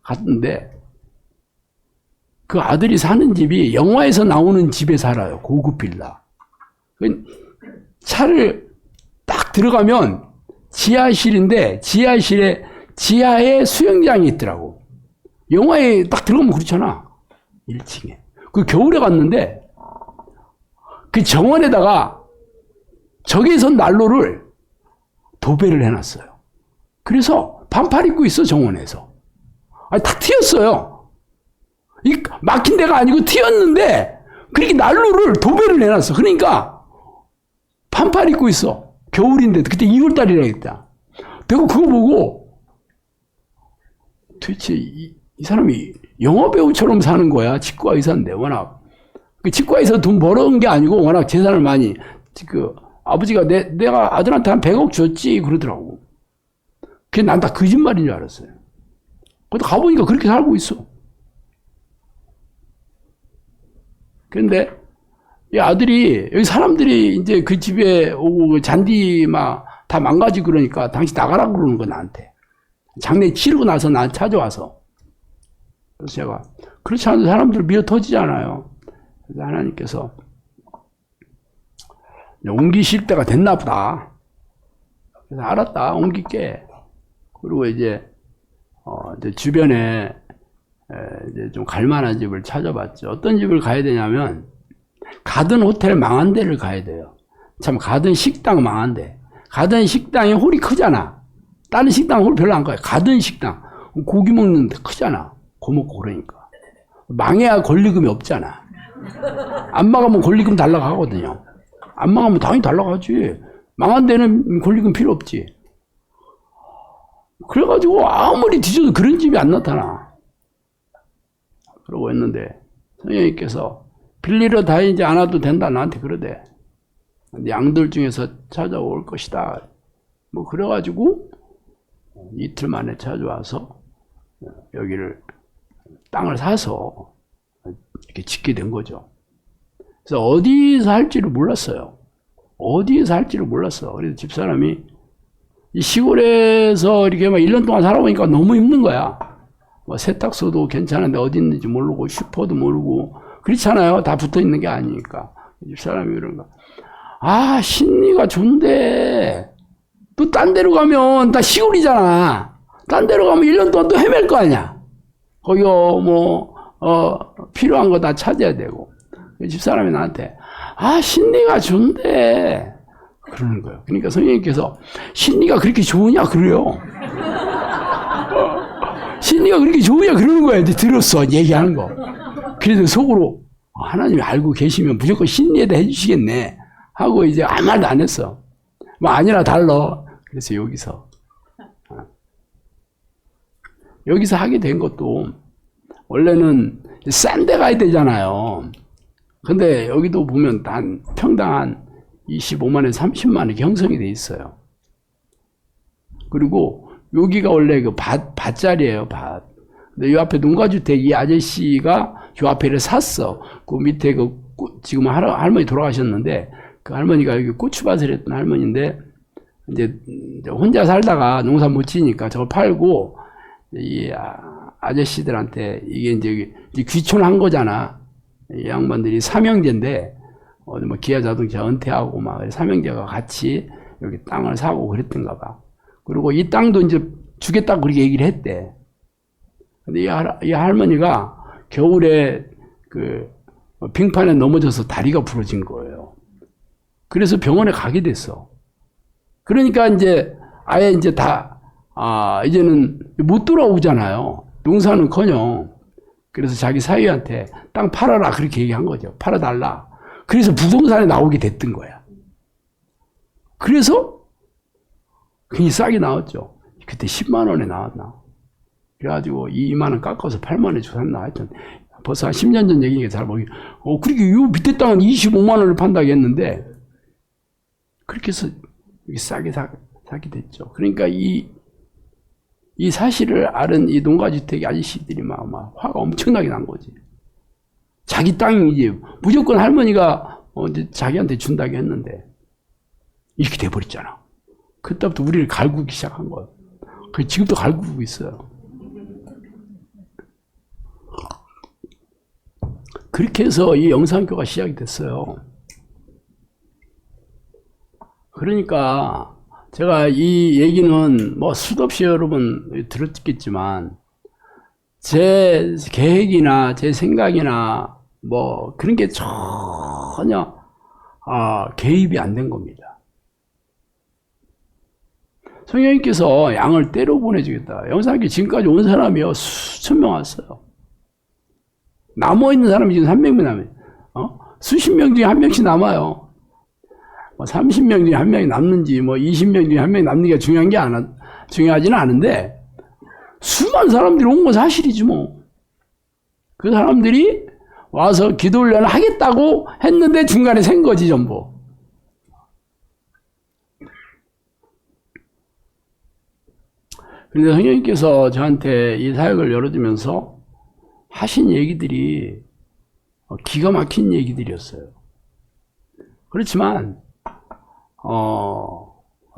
갔는데 그 아들이 사는 집이 영화에서 나오는 집에 살아요. 고급 빌라. 차를 딱 들어가면 지하실인데 지하에 수영장이 있더라고. 영화에 딱 들어가면 그렇잖아. 1층에. 그 겨울에 갔는데 그 정원에다가 저기에서 난로를 도배를 해놨어요. 그래서 반팔 입고 있어, 정원에서. 아니, 다 튀었어요. 이 막힌 데가 아니고 튀었는데 그렇게 난로를 도배를 해놨어. 그러니까 반팔 입고 있어. 겨울인데 그때 2월달이라겠다. 내가 그거 보고 도대체 이 사람이 영화배우처럼 사는 거야. 치과 의사인데 워낙 그 치과에서 돈 벌어온 게 아니고 워낙 재산을 많이 그 아버지가 내가 아들한테 한 100억 줬지 그러더라고. 그게 난 다 거짓말인 줄 알았어요. 근데 가보니까 그렇게 살고 있어. 그런데 이 아들이 여기 사람들이 이제 그 집에 오고 잔디 막 다 망가지고 그러니까 당신 나가라고 그러는 거 나한테. 장례 치르고 나서 난 찾아와서. 그래서 제가 그렇지 않은 사람들 미어 터지잖아요. 그래서 하나님께서 옮기실 때가 됐나 보다. 그래서 알았다, 옮길게. 그리고 이제 주변에 이제 좀 갈만한 집을 찾아봤죠. 어떤 집을 가야 되냐면 가든 호텔 망한 데를 가야 돼요. 참 가든 식당 망한 데. 가든 식당이 홀이 크잖아. 다른 식당 홀 별로 안 커요. 가든 식당 고기 먹는 데 크잖아. 고먹고 그러니까. 망해야 권리금이 없잖아. 안 망하면 권리금 달라고 하거든요. 안 망하면 당연히 달라고 하지. 망한 데는 권리금 필요 없지. 그래가지고 아무리 뒤져도 그런 집이 안 나타나. 그러고 있는데 선생님께서 빌리러 다니지 않아도 된다 나한테 그러대. 양들 중에서 찾아올 것이다. 뭐 그래가지고 이틀 만에 찾아와서 여기를 땅을 사서 이렇게 짓게 된 거죠. 그래서 어디서 할지를 몰랐어요. 어디에서 할지를 몰랐어. 그래서 집사람이 이 시골에서 이렇게 막 1년 동안 살아보니까 너무 힘든 거야. 뭐 세탁소도 괜찮은데 어디 있는지 모르고 슈퍼도 모르고 그렇잖아요. 다 붙어 있는 게 아니니까. 집사람이 그런가. 아, 신리가 좋은데 또 딴 데로 가면 다 시골이잖아. 딴 데로 가면 1년 동안 또 헤맬 거 아니야. 거기 필요한 거 다 찾아야 되고. 집사람이 나한테 아, 신리가 좋은데 그러는 거예요. 그러니까 선생님께서 신리가 그렇게 좋으냐 그래요. 신리가 그렇게 좋으냐 그러는 거야. 이제 들었어, 얘기하는 거. 그래서 속으로 하나님이 알고 계시면 무조건 신리에다 해주시겠네 하고 이제 아무 말도 안 했어. 뭐 아니라 달러. 그래서 여기서 하게 된 것도 원래는 싼 데 가야 되잖아요. 근데 여기도 보면 단 평당 한 25만원, 30만원 형성이 돼 있어요. 그리고 여기가 원래 그 밭자리예요, 밭. 근데 이 앞에 농가주택 이 아저씨가 요 앞에를 샀어. 그 밑에 지금 할머니 돌아가셨는데 그 할머니가 여기 고추밭을 했던 할머니인데 이제 혼자 살다가 농사 못 지니까 저걸 팔고 이 아저씨들한테 이게 이제 귀촌한 거잖아. 이 양반들이 삼형제인데 뭐 기아 자동차 은퇴하고 막 삼형제가 같이 여기 땅을 사고 그랬던가 봐. 그리고 이 땅도 이제 주겠다고 그렇게 얘기를 했대. 근데 이 할머니가 겨울에 빙판에 넘어져서 다리가 부러진 거예요. 그래서 병원에 가게 됐어. 그러니까 이제 아예 이제 이제는 못 돌아오잖아요. 농사는커녕. 그래서 자기 사위한테 땅 팔아라 그렇게 얘기한 거죠. 팔아달라. 그래서 부동산에 나오게 됐던 거야. 그래서 굉장히 싸게 나왔죠. 그때 10만 원에 나왔나. 그래가지고 2만 원 깎아서 8만 원에 주고 샀나. 하여튼 벌써 한 10년 전 얘기니까 잘 모르겠어요. 그렇게 이 밑에 땅은 25만 원을 판다고 했는데 그렇게 해서 싸게 사게 됐죠. 그러니까 이 사실을 아는 이 농가주택 아저씨들이 막 화가 엄청나게 난 거지. 자기 땅이지 무조건 할머니가 이제 자기한테 준다고 했는데 이렇게 돼버렸잖아. 그때부터 우리를 갈구기 시작한 거예요. 지금도 갈구고 있어요. 그렇게 해서 이 영산교가 시작이 됐어요. 그러니까 제가 이 얘기는 뭐 수도 없이 여러분 들었겠지만 제 계획이나 제 생각이나 뭐 그런 게 전혀 개입이 안 된 겁니다. 성령님께서 양을 때려 보내주겠다. 영산교 지금까지 온 사람이요 수천 명 왔어요. 남아있는 사람이 지금 300명 남아요. 수십 명 중에 한 명씩 남아요. 30명 중에 한 명이 남는지 20명 중에 한 명이 남는 게 중요하지는 않은데 수많은 사람들이 온 건 사실이지 뭐. 그 사람들이 와서 기도 훈련을 하겠다고 했는데 중간에 생 거지 전부. 그런데 성령님께서 저한테 이 사역을 열어주면서 하신 얘기들이 기가 막힌 얘기들이었어요. 그렇지만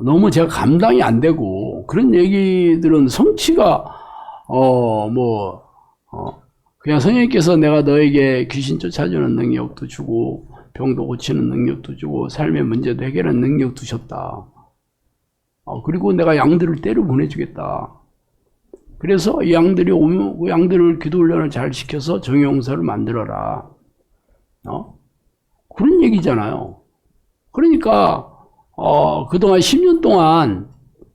너무 제가 감당이 안 되고 그런 얘기들은 성취가 그냥 성령님께서 내가 너에게 귀신 쫓아주는 능력도 주고 병도 고치는 능력도 주고 삶의 문제도 해결하는 능력도 주셨다. 그리고 내가 양들을 때려 보내주겠다. 그래서 이 양들이 오면 그 양들을 기도 훈련을 잘 시켜서 정의용서를 만들어라. 그런 얘기잖아요. 그러니까 그동안 10년 동안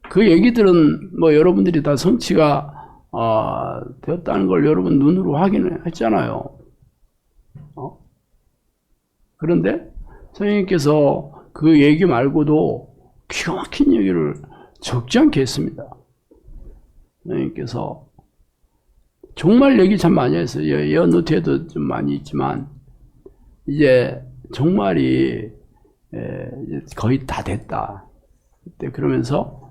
그 얘기들은 뭐 여러분들이 다 성취가 되었다는 걸 여러분 눈으로 확인을 했잖아요. 그런데 선생님께서 그 얘기 말고도 기가 막힌 얘기를 적지 않게 했습니다. 선생님께서 정말 얘기 참 많이 했어요. 예언 노트에도 좀 많이 있지만 이제 종말이 거의 다 됐다. 그때 그러면서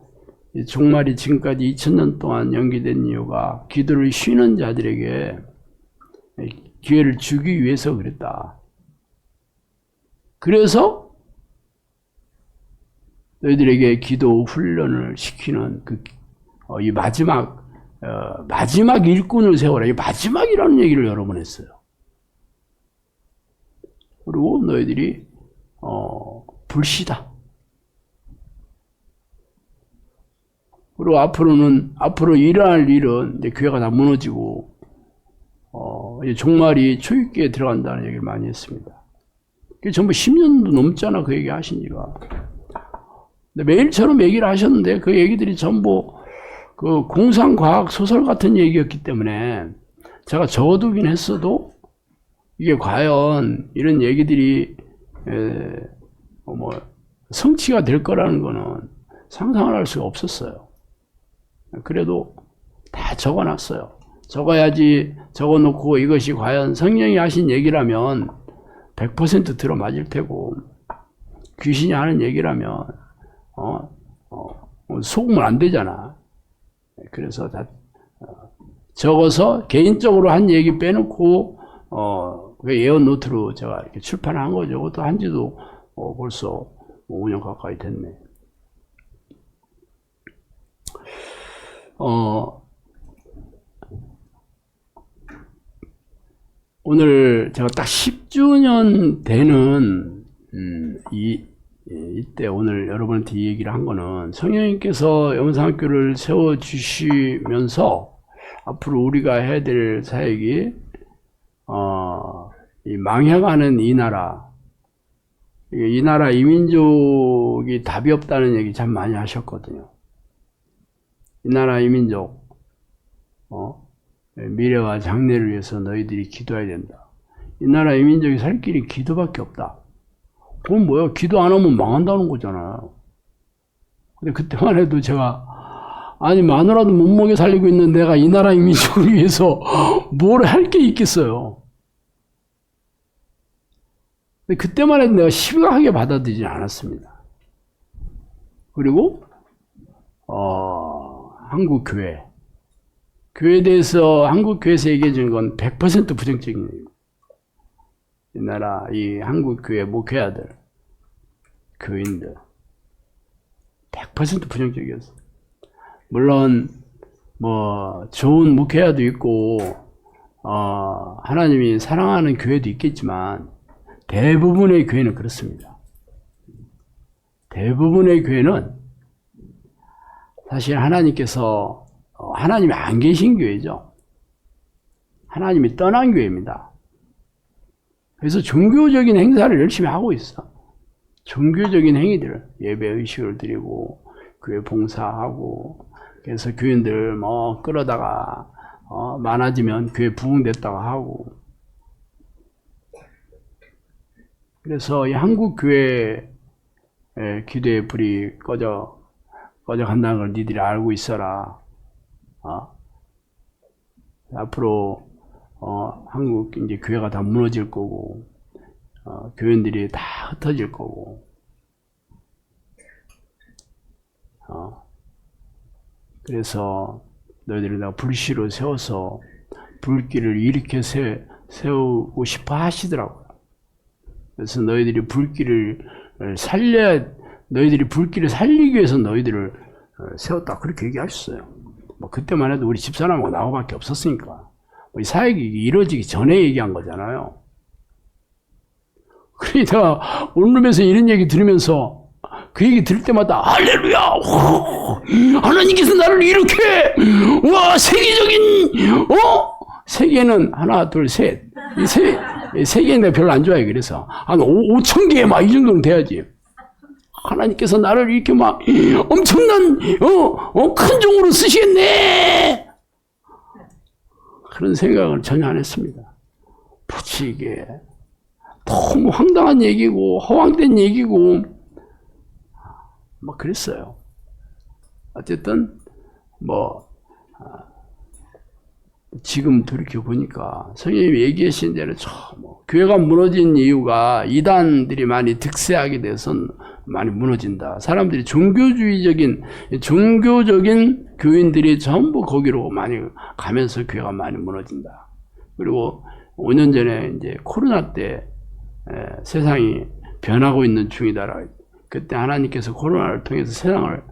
종말이 지금까지 2000년 동안 연기된 이유가 기도를 쉬는 자들에게 기회를 주기 위해서 그랬다. 그래서 너희들에게 기도 훈련을 시키는 이 마지막 일꾼을 세워라. 이 마지막이라는 얘기를 여러 번 했어요. 그리고 너희들이 불씨다. 그리고 앞으로 일어날 일은 이제 교회가 다 무너지고 이제 종말이 초입기에 들어간다는 얘기를 많이 했습니다. 그게 전부 10년도 넘잖아, 그 얘기 하신 지가. 근데 매일처럼 얘기를 하셨는데 그 얘기들이 전부 그 공상과학 소설 같은 얘기였기 때문에 제가 적어두긴 했어도 이게 과연 이런 얘기들이 성취가 될 거라는 거는 상상을 할 수가 없었어요. 그래도 다 적어놨어요. 적어야지 적어놓고 이것이 과연 성령이 하신 얘기라면 100% 들어맞을 테고 귀신이 하는 얘기라면 속으면 안 되잖아. 그래서 다 적어서 개인적으로 한 얘기 빼놓고 예언 노트로 제가 이렇게 출판한 거죠. 그것도 한 지도 벌써 5년 가까이 됐네. 오늘 제가 딱 10주년 되는 이때 오늘 여러분한테 이 얘기를 한 거는 성령님께서 영상학교를 세워주시면서 앞으로 우리가 해야 될 사역이 이 망해가는 이 나라, 이 나라 이민족이 답이 없다는 얘기 참 많이 하셨거든요. 이 나라 이민족, 미래와 장래를 위해서 너희들이 기도해야 된다. 이 나라 이민족이 살 길이 기도밖에 없다. 그건 뭐야? 기도 안 하면 망한다는 거잖아요. 근데 그때만 해도 제가, 아니, 마누라도 못 먹여 살리고 있는 내가 이 나라 이민족을 위해서 뭘 할 게 있겠어요. 근데 그때만 해도 내가 심각하게 받아들이지 않았습니다. 그리고, 한국 교회. 교회에 대해서 한국 교회에서 얘기해 주는 건 100% 부정적인 얘기입니다. 이 나라, 이 한국 교회 목회자들, 교인들, 100% 부정적이었어요. 물론, 좋은 목회자도 있고, 하나님이 사랑하는 교회도 있겠지만, 대부분의 교회는 그렇습니다. 대부분의 교회는 사실 하나님께서 하나님이 안 계신 교회죠. 하나님이 떠난 교회입니다. 그래서 종교적인 행사를 열심히 하고 있어. 종교적인 행위들, 예배 의식을 드리고 교회 봉사하고, 그래서 교인들 끌어다가 많아지면 교회 부흥됐다고 하고. 그래서 이 한국 교회 기도의 불이 꺼져 간다는 걸 니들이 알고 있어라. 앞으로 한국 이제 교회가 다 무너질 거고, 교인들이 다 흩어질 거고, 그래서 너희들이 다 불씨로 세워서 불길을 일으켜 세우고 싶어 하시더라고요. 그래서 너희들이 불길을 살리기 위해서 너희들을 세웠다. 그렇게 얘기하셨어요. 그때만 해도 우리 집사람하고 나하고밖에 없었으니까. 이 사역이 이루어지기 전에 얘기한 거잖아요. 그러니까 원룸에서 이런 얘기 들으면서 그 얘기 들을 때마다 할렐루야! 하나님께서 나를 이렇게 세계적인 세계는 하나 둘 셋. 이 세계는 내가 별로 안 좋아해. 그래서 한 5,000개 막 이 정도는 돼야지. 하나님께서 나를 이렇게 막 엄청난 큰 종으로 쓰시겠네. 그런 생각을 전혀 안 했습니다. 부치 이게 너무 황당한 얘기고 허황된 얘기고 그랬어요. 어쨌든 지금 돌이켜 보니까 성령님이 얘기하신 대로 교회가 무너진 이유가 이단들이 많이 득세하게 돼서 많이 무너진다. 사람들이 종교적인 교인들이 전부 거기로 많이 가면서 교회가 많이 무너진다. 그리고 5년 전에 이제 코로나 때 세상이 변하고 있는 중이다라. 그때 하나님께서 코로나를 통해서 세상을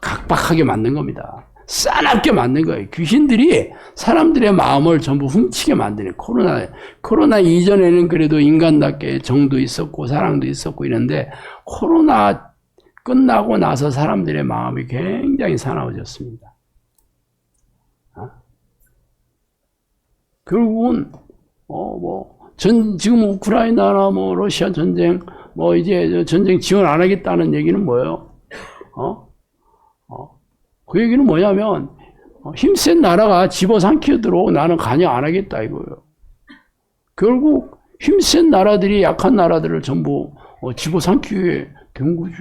각박하게 만든 겁니다. 싸납게 만든 거예요. 귀신들이 사람들의 마음을 전부 훔치게 만드는 코로나 이전에는 그래도 인간답게 정도 있었고 사랑도 있었고 이런데 코로나 끝나고 나서 사람들의 마음이 굉장히 사나워졌습니다. 결국은 지금 우크라이나나 러시아 전쟁 이제 전쟁 지원 안 하겠다는 얘기는 뭐예요? 그 얘기는 뭐냐면 힘센 나라가 집어삼키도록 나는 관여 안 하겠다 이거예요. 결국 힘센 나라들이 약한 나라들을 전부 집어삼키게 된 거지.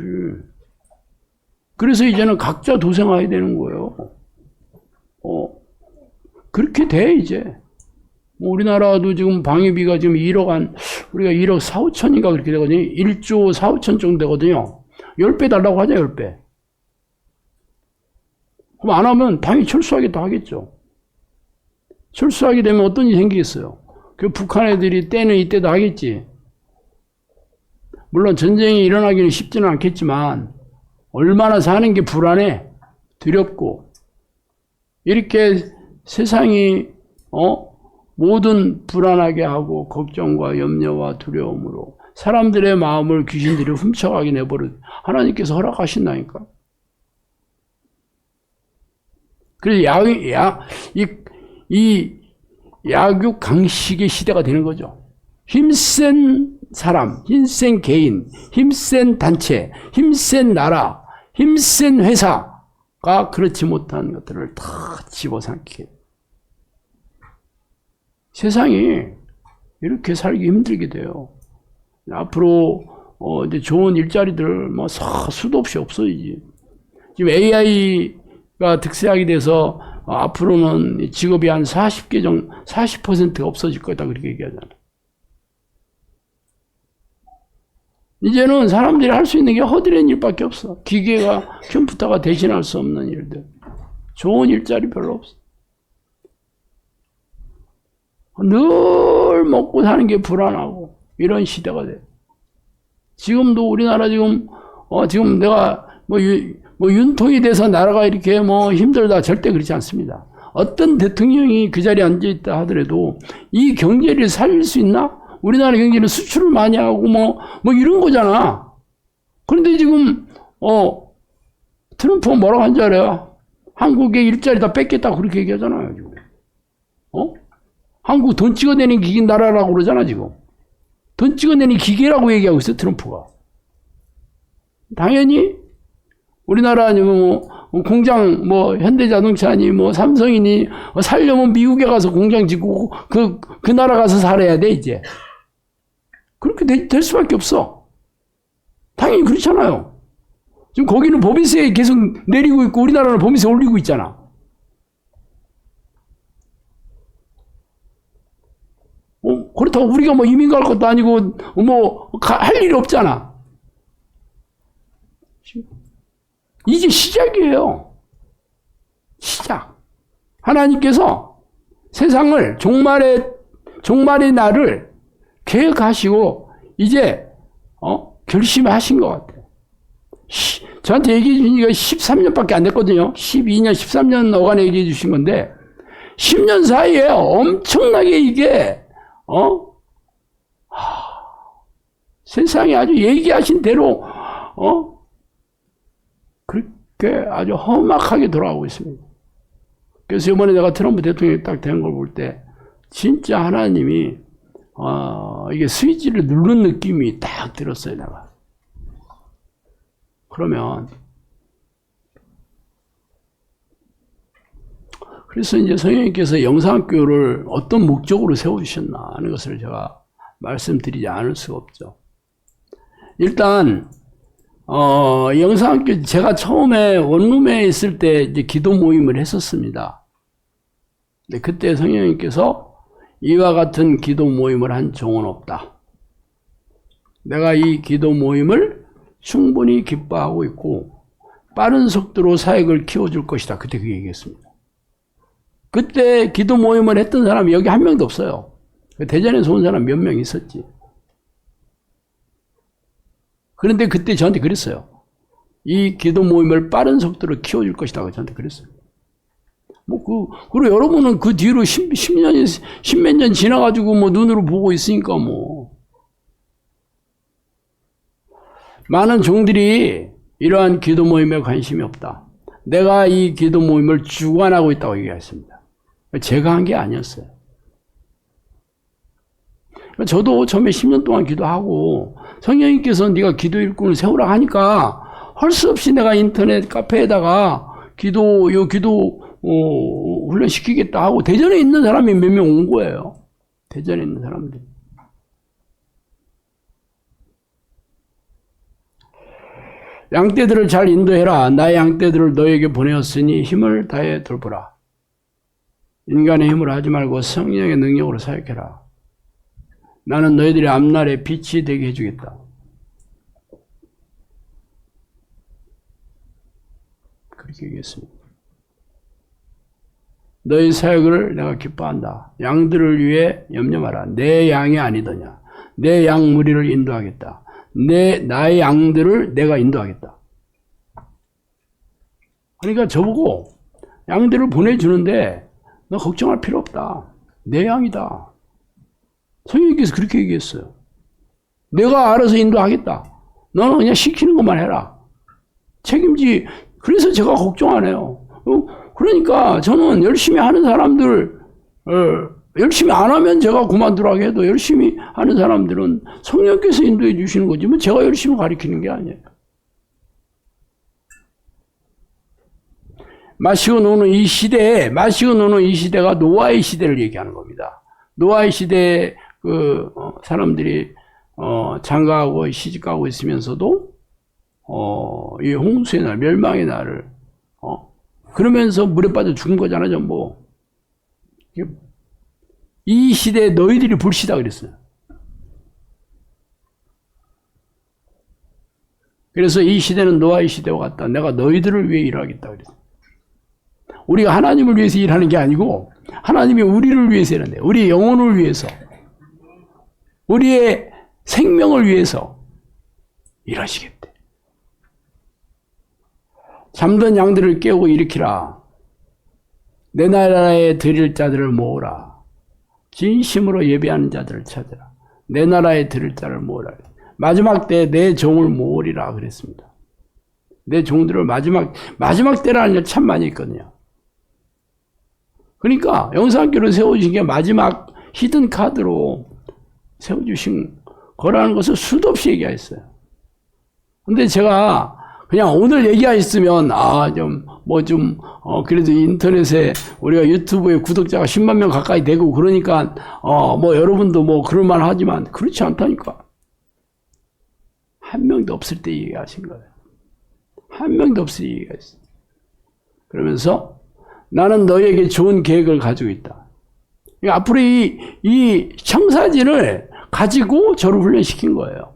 그래서 이제는 각자 도생해야 되는 거예요. 그렇게 돼 이제. 우리나라도 지금 방위비가 지금 우리가 1억 4, 5천인가 그렇게 되거든요. 1조 4, 5천 정도 되거든요. 10배 달라고 하자, 10배. 그럼 안 하면 당연히 철수하겠다 하겠죠. 철수하게 되면 어떤 일이 생기겠어요? 그 북한 애들이 때는 이때도 하겠지. 물론 전쟁이 일어나기는 쉽지는 않겠지만 얼마나 사는 게 불안해, 두렵고 이렇게 세상이 모든 불안하게 하고 걱정과 염려와 두려움으로 사람들의 마음을 귀신들이 훔쳐가게 내버려 하나님께서 허락하신다니까. 그래서 이 약육 강식의 시대가 되는 거죠. 힘센 사람, 힘센 개인, 힘센 단체, 힘센 나라, 힘센 회사가 그렇지 못한 것들을 다 집어삼키게. 세상이 이렇게 살기 힘들게 돼요. 앞으로 이제 좋은 일자리들 뭐 수도 없이 없어지지. 지금 AI가 득세하게 돼서 앞으로는 직업이 한 40개 정도, 40%가 없어질 거다 그렇게 얘기하잖아. 이제는 사람들이 할 수 있는 게 허드렛 일밖에 없어. 기계가, 컴퓨터가 대신할 수 없는 일들. 좋은 일자리 별로 없어. 늘 먹고 사는 게 불안하고 이런 시대가 돼. 지금도 우리나라 지금 내가 윤통이 돼서 나라가 이렇게 힘들다 절대 그렇지 않습니다. 어떤 대통령이 그 자리에 앉아 있다 하더라도 이 경제를 살릴 수 있나? 우리나라 경제는 수출을 많이 하고 이런 거잖아. 그런데 지금 트럼프가 뭐라고 한 줄 알아요? 한국의 일자리 다 뺏겠다 그렇게 얘기하잖아요 지금. 한국 돈 찍어내는 기계 나라라고 그러잖아 지금. 돈 찍어내는 기계라고 얘기하고 있어요 트럼프가. 당연히 우리나라 공장 현대자동차니 삼성이니 살려면 미국에 가서 공장 짓고 그 나라 가서 살아야 돼 이제. 그렇게 될 수밖에 없어. 당연히 그렇잖아요. 지금 거기는 법인세 계속 내리고 있고 우리나라는 법인세 올리고 있잖아. 그렇다고 우리가 이민 갈 것도 아니고 할 일이 없잖아. 이제 시작이에요. 시작. 하나님께서 세상을 종말의 날을 계획하시고 이제 결심하신 것 같아요. 저한테 얘기해 주신 지가 13년밖에 안 됐거든요. 12년, 13년 어간에 얘기해 주신 건데 10년 사이에 엄청나게 이게 세상에 아주 얘기하신 대로 그렇게 아주 험악하게 돌아가고 있습니다. 그래서 이번에 내가 트럼프 대통령이 딱 된 걸 볼 때 진짜 하나님이 이게 스위치를 누른 느낌이 딱 들었어요 내가. 그러면 그래서 이제 성령님께서 영상학교를 어떤 목적으로 세워주셨나 하는 것을 제가 말씀드리지 않을 수가 없죠. 일단 영상학교 제가 처음에 원룸에 있을 때 이제 기도 모임을 했었습니다. 근데 그때 성령님께서 이와 같은 기도 모임을 한 종은 없다. 내가 이 기도 모임을 충분히 기뻐하고 있고 빠른 속도로 사역을 키워줄 것이다. 그때 그 얘기했습니다. 그때 기도 모임을 했던 사람이 여기 한 명도 없어요. 대전에서 온 사람 몇 명 있었지. 그런데 그때 저한테 그랬어요. 이 기도 모임을 빠른 속도로 키워줄 것이다. 저한테 그랬어요. 그리고 여러분은 그 뒤로 10몇 년 지나가지고 눈으로 보고 있으니까 많은 종들이 이러한 기도 모임에 관심이 없다. 내가 이 기도 모임을 주관하고 있다고 얘기했습니다. 제가 한 게 아니었어요. 저도 처음에 10년 동안 기도하고 성령님께서 네가 기도 일꾼을 세우라 하니까 할 수 없이 내가 인터넷 카페에다가 기도 훈련 시키겠다 하고 대전에 있는 사람이 몇 명 온 거예요. 대전에 있는 사람들. 양떼들을 잘 인도해라. 나의 양떼들을 너에게 보내었으니 힘을 다해 돌보라. 인간의 힘으로 하지 말고 성령의 능력으로 사역해라. 나는 너희들의 앞날에 빛이 되게 해주겠다. 그렇게 얘기했습니다. 너희 사역을 내가 기뻐한다. 양들을 위해 염려 마라. 내 양이 아니더냐. 내 양 무리를 인도하겠다. 나의 양들을 내가 인도하겠다. 그러니까 저보고 양들을 보내주는데 너 걱정할 필요 없다. 내 양이다. 성령님께서 그렇게 얘기했어요. 내가 알아서 인도하겠다. 너는 그냥 시키는 것만 해라. 책임지. 그래서 제가 걱정 안 해요. 그러니까 저는 열심히 하는 사람들 열심히 안 하면 제가 그만두라고 해도 열심히 하는 사람들은 성령께서 인도해 주시는 거지 뭐 제가 열심히 가르치는 게 아니에요. 마시고 노는 이 시대가 노아의 시대를 얘기하는 겁니다. 노아의 시대에 사람들이 장가하고 시집가고 있으면서도 이 홍수의 날, 멸망의 날을 그러면서 물에 빠져 죽은 거잖아 전부. 이 시대에 너희들이 불시다 그랬어요. 그래서 이 시대는 노아의 시대와 같다. 내가 너희들을 위해 일하겠다 그랬어요. 우리가 하나님을 위해서 일하는 게 아니고 하나님이 우리를 위해서 일하는데 우리의 영혼을 위해서 우리의 생명을 위해서 일하시겠대. 잠든 양들을 깨우고 일으키라. 내 나라에 드릴 자들을 모으라. 진심으로 예배하는 자들을 찾으라. 내 나라에 드릴 자를 모으라. 마지막 때에 내 종을 모으리라 그랬습니다. 내 종들을 마지막 때라는 게 참 많이 있거든요. 그러니까 영상교로 세워주신 게 마지막 히든 카드로 세워주신 거라는 것을 수도 없이 얘기했어요. 근데 제가 그냥 오늘 얘기하셨으면 그래도 인터넷에 우리가 유튜브에 구독자가 10만 명 가까이 되고 그러니까 여러분도 그럴만 하지만 그렇지 않다니까. 한 명도 없을 때 얘기하신 거예요. 한 명도 없을 때 얘기했어요. 그러면서 나는 너희에게 좋은 계획을 가지고 있다. 앞으로 이 청사진을 가지고 저를 훈련시킨 거예요.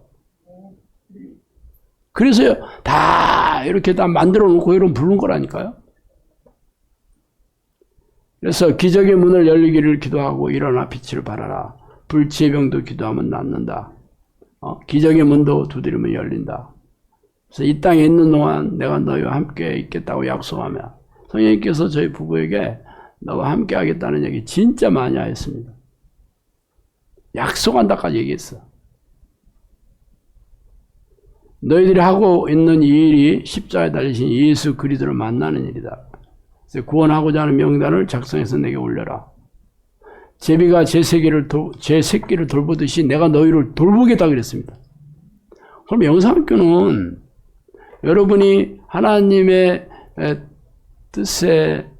그래서 다 이렇게 다 만들어 놓고 이런 부른 거라니까요. 그래서 기적의 문을 열리기를 기도하고 일어나 빛을 발하라. 불치의 병도 기도하면 낫는다. 기적의 문도 두드리면 열린다. 그래서 이 땅에 있는 동안 내가 너희와 함께 있겠다고 약속하며 성령님께서 저희 부부에게 너와 함께 하겠다는 얘기 진짜 많이 하였습니다. 약속한다까지 얘기했어. 너희들이 하고 있는 이 일이 십자가에 달리신 예수 그리스도를 만나는 일이다. 그래서 구원하고자 하는 명단을 작성해서 내게 올려라. 제비가 제 새끼를 돌보듯이 내가 너희를 돌보겠다 그랬습니다. 그럼 영상학교는 여러분이 하나님의 뜻에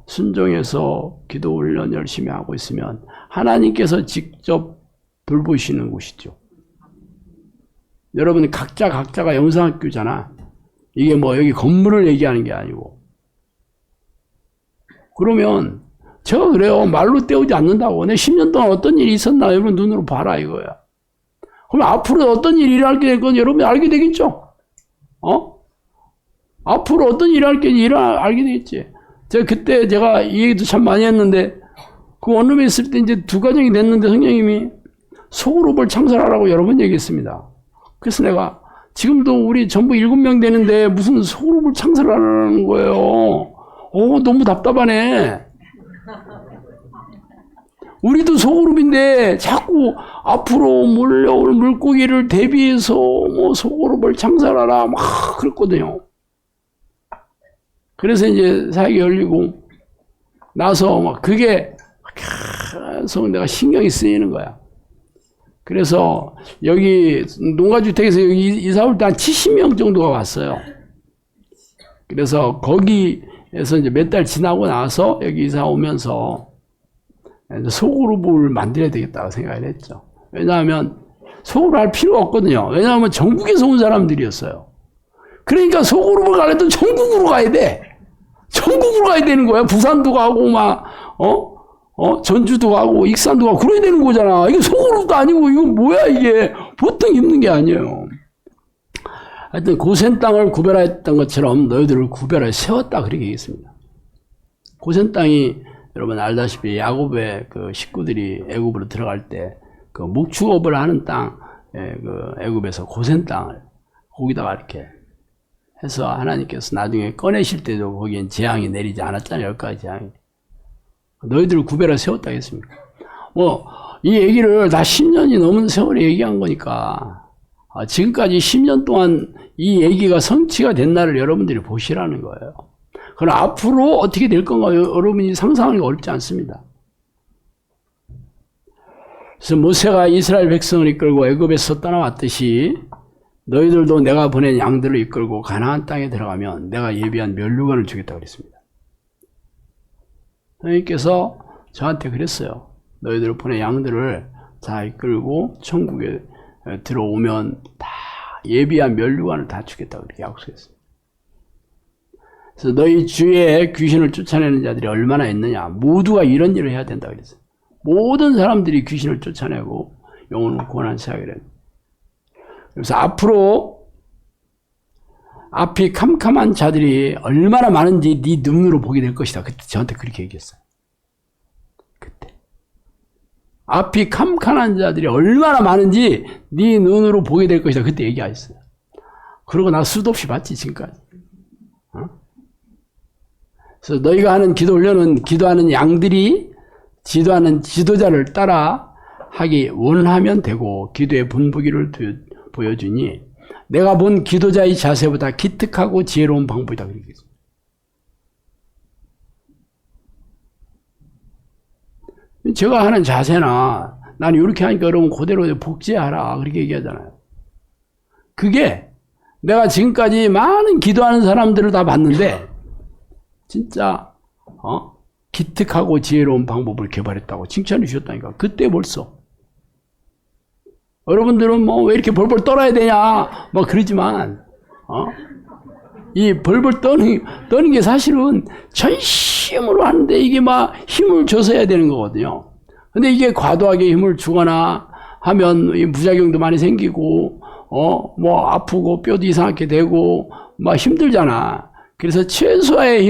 순종해서 기도 훈련 열심히 하고 있으면 하나님께서 직접 돌보시는 곳이죠. 여러분 각자가 영상학교잖아. 이게 여기 건물을 얘기하는 게 아니고. 그러면 제가 그래요. 말로 때우지 않는다고. 내 10년 동안 어떤 일이 있었나 여러분 눈으로 봐라 이거야. 그럼 앞으로 어떤 일이 일어날게 될 건 여러분이 알게 되겠죠? 앞으로 어떤 일이 알게 되겠지. 제가 이 얘기도 참 많이 했는데 그 원룸에 있을 때 이제 2가정이 됐는데 성령님이 소그룹을 창설하라고 여러 번 얘기했습니다. 그래서 내가 지금도 우리 전부 7명 되는데 무슨 소그룹을 창설하라는 거예요. 너무 답답하네. 우리도 소그룹인데 자꾸 앞으로 몰려올 물고기를 대비해서 소그룹을 창설하라 막 그랬거든요. 그래서 이제 사역이 열리고 나서 그게 계속 내가 신경이 쓰이는 거야. 그래서 여기 농가주택에서 여기 이사 올 때 한 70명 정도가 왔어요. 그래서 거기에서 이제 몇 달 지나고 나서 여기 이사 오면서 소그룹을 만들어야 되겠다고 생각을 했죠. 왜냐하면 소그룹 할 필요가 없거든요. 왜냐하면 전국에서 온 사람들이었어요. 그러니까 소그룹을 가려면 전국으로 가야 돼. 전국으로 가야 되는 거야. 부산도 가고 전주도 가고 익산도 가고 그래야 되는 거잖아. 이게 소그룹도 아니고 이거 뭐야 이게. 보통 힘든 게 아니에요. 하여튼 고센 땅을 구별하였던 것처럼 너희들을 구별하여 세웠다 그렇게 얘기했습니다. 고센 땅이 여러분 알다시피 야곱의 그 식구들이 애굽으로 들어갈 때 그 목축업을 하는 땅, 그 애굽에서 고센 땅을 거기다가 이렇게 해서 하나님께서 나중에 꺼내실 때도 거기엔 재앙이 내리지 않았잖아요. 10가지 재앙이. 너희들을 구별해 세웠다 했습니다. 이 얘기를 다 10년이 넘은 세월에 얘기한 거니까 지금까지 10년 동안 이 얘기가 성취가 된 날을 여러분들이 보시라는 거예요. 그럼 앞으로 어떻게 될 건가 여러분이 상상하기 어렵지 않습니다. 그래서 모세가 이스라엘 백성을 이끌고 애굽에서 떠나왔듯이 너희들도 내가 보낸 양들을 이끌고 가나안 땅에 들어가면 내가 예비한 면류관을 주겠다고 그랬습니다. 하나님께서 저한테 그랬어요. 너희들 보낸 양들을 다 이끌고 천국에 들어오면 다 예비한 면류관을 다 주겠다고 그렇게 약속했어요. 그래서 너희 주위에 귀신을 쫓아내는 자들이 얼마나 있느냐. 모두가 이런 일을 해야 된다고 그랬어요. 모든 사람들이 귀신을 쫓아내고 영혼을 구원하는 사역을 해요. 그래서 앞으로 앞이 캄캄한 자들이 얼마나 많은지 네 눈으로 보게 될 것이다. 그때 저한테 그렇게 얘기했어요. 그때 앞이 캄캄한 자들이 얼마나 많은지 네 눈으로 보게 될 것이다. 그때 얘기하셨어요. 그러고 나 수도 없이 봤지 지금까지. 그래서 너희가 하는 기도 훈련은 기도하는 양들이 지도하는 지도자를 따라 하기 원하면 되고 기도의 분부기를 보여주니 내가 본 기도자의 자세보다 기특하고 지혜로운 방법이다. 그렇게 했습니다. 제가 하는 자세나 난 이렇게 하니까 여러분 그대로 복제하라 그렇게 얘기하잖아요. 그게 내가 지금까지 많은 기도하는 사람들을 다 봤는데 진짜 기특하고 지혜로운 방법을 개발했다고 칭찬해 주셨다니까. 그때 벌써 여러분들은 뭐 왜 이렇게 벌벌 떨어야 되냐 뭐 그러지만 이 벌벌 떠는 게 사실은 전심으로 하는데 이게 막 힘을 줘서 해야 되는 거거든요. 근데 이게 과도하게 힘을 주거나 하면 이 부작용도 많이 생기고 뭐 아프고 뼈도 이상하게 되고 막 힘들잖아. 그래서 최소한의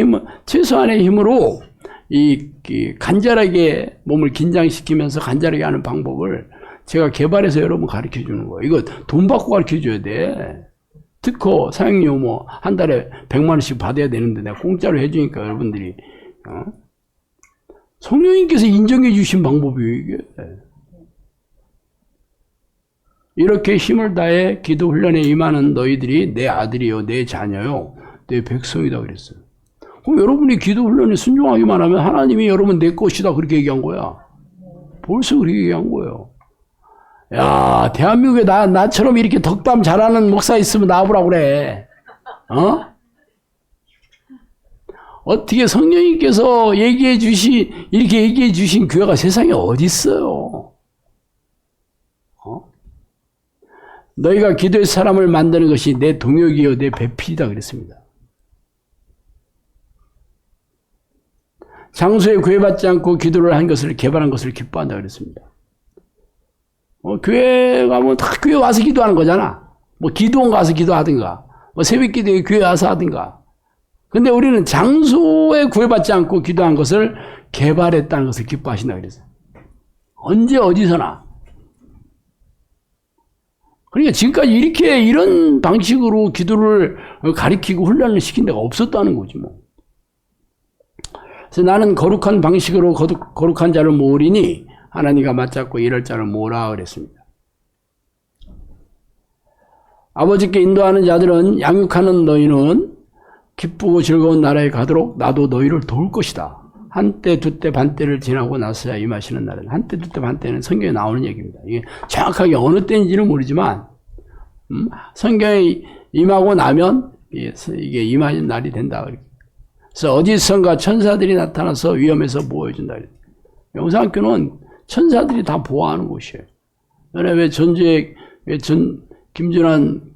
힘으로 이 간절하게 몸을 긴장시키면서 간절하게 하는 방법을 제가 개발해서 여러분 가르쳐 주는 거예요. 이거 돈 받고 가르쳐 줘야 돼. 특허 사용료 뭐 한 달에 100만 원씩 받아야 되는데 내가 공짜로 해주니까 여러분들이 성령님께서 인정해 주신 방법이에요. 이게. 이렇게 힘을 다해 기도 훈련에 임하는 너희들이 내 아들이요 내 자녀요 내 백성이다 그랬어요. 그럼 여러분이 기도 훈련에 순종하기만 하면 하나님이 여러분 내 것이다 그렇게 얘기한 거야. 벌써 그렇게 얘기한 거예요. 야, 대한민국에 나처럼 이렇게 덕담 잘하는 목사 있으면 나와보라고 그래. 어떻게 성령님께서 이렇게 얘기해 주신 교회가 세상에 어디 있어요? 너희가 기도의 사람을 만드는 것이 내 동역이요 내 배필이다 그랬습니다. 장소에 구애받지 않고 기도를 한 것을 개발한 것을 기뻐한다 그랬습니다. 교회 가면 다 교회 와서 기도하는 거잖아. 뭐 기도원 가서 기도하든가, 뭐 새벽 기도에 교회 와서 하든가. 근데 우리는 장소에 구애받지 않고 기도한 것을 개발했다는 것을 기뻐하신다 그랬어요. 언제 어디서나. 그러니까 지금까지 이런 방식으로 기도를 가리키고 훈련을 시킨 데가 없었다는 거지 뭐. 그래서 나는 거룩한 방식으로 거룩한 자를 모으리니 하나님과 맞잡고 이럴 자를 모으라 그랬습니다. 아버지께 인도하는 자들은 양육하는 너희는 기쁘고 즐거운 나라에 가도록 나도 너희를 도울 것이다. 한때 두때 반때를 지나고 나서야 임하시는 날은 한때 두때 반때는 성경에 나오는 얘기입니다. 이게 정확하게 어느 때인지는 모르지만 성경에 임하고 나면 이게 임하는 날이 된다. 그래서 어디선가 천사들이 나타나서 위험에서 보호해준다. 영상학교는 천사들이 다 보호하는 곳이에요. 왜 전주에 김준환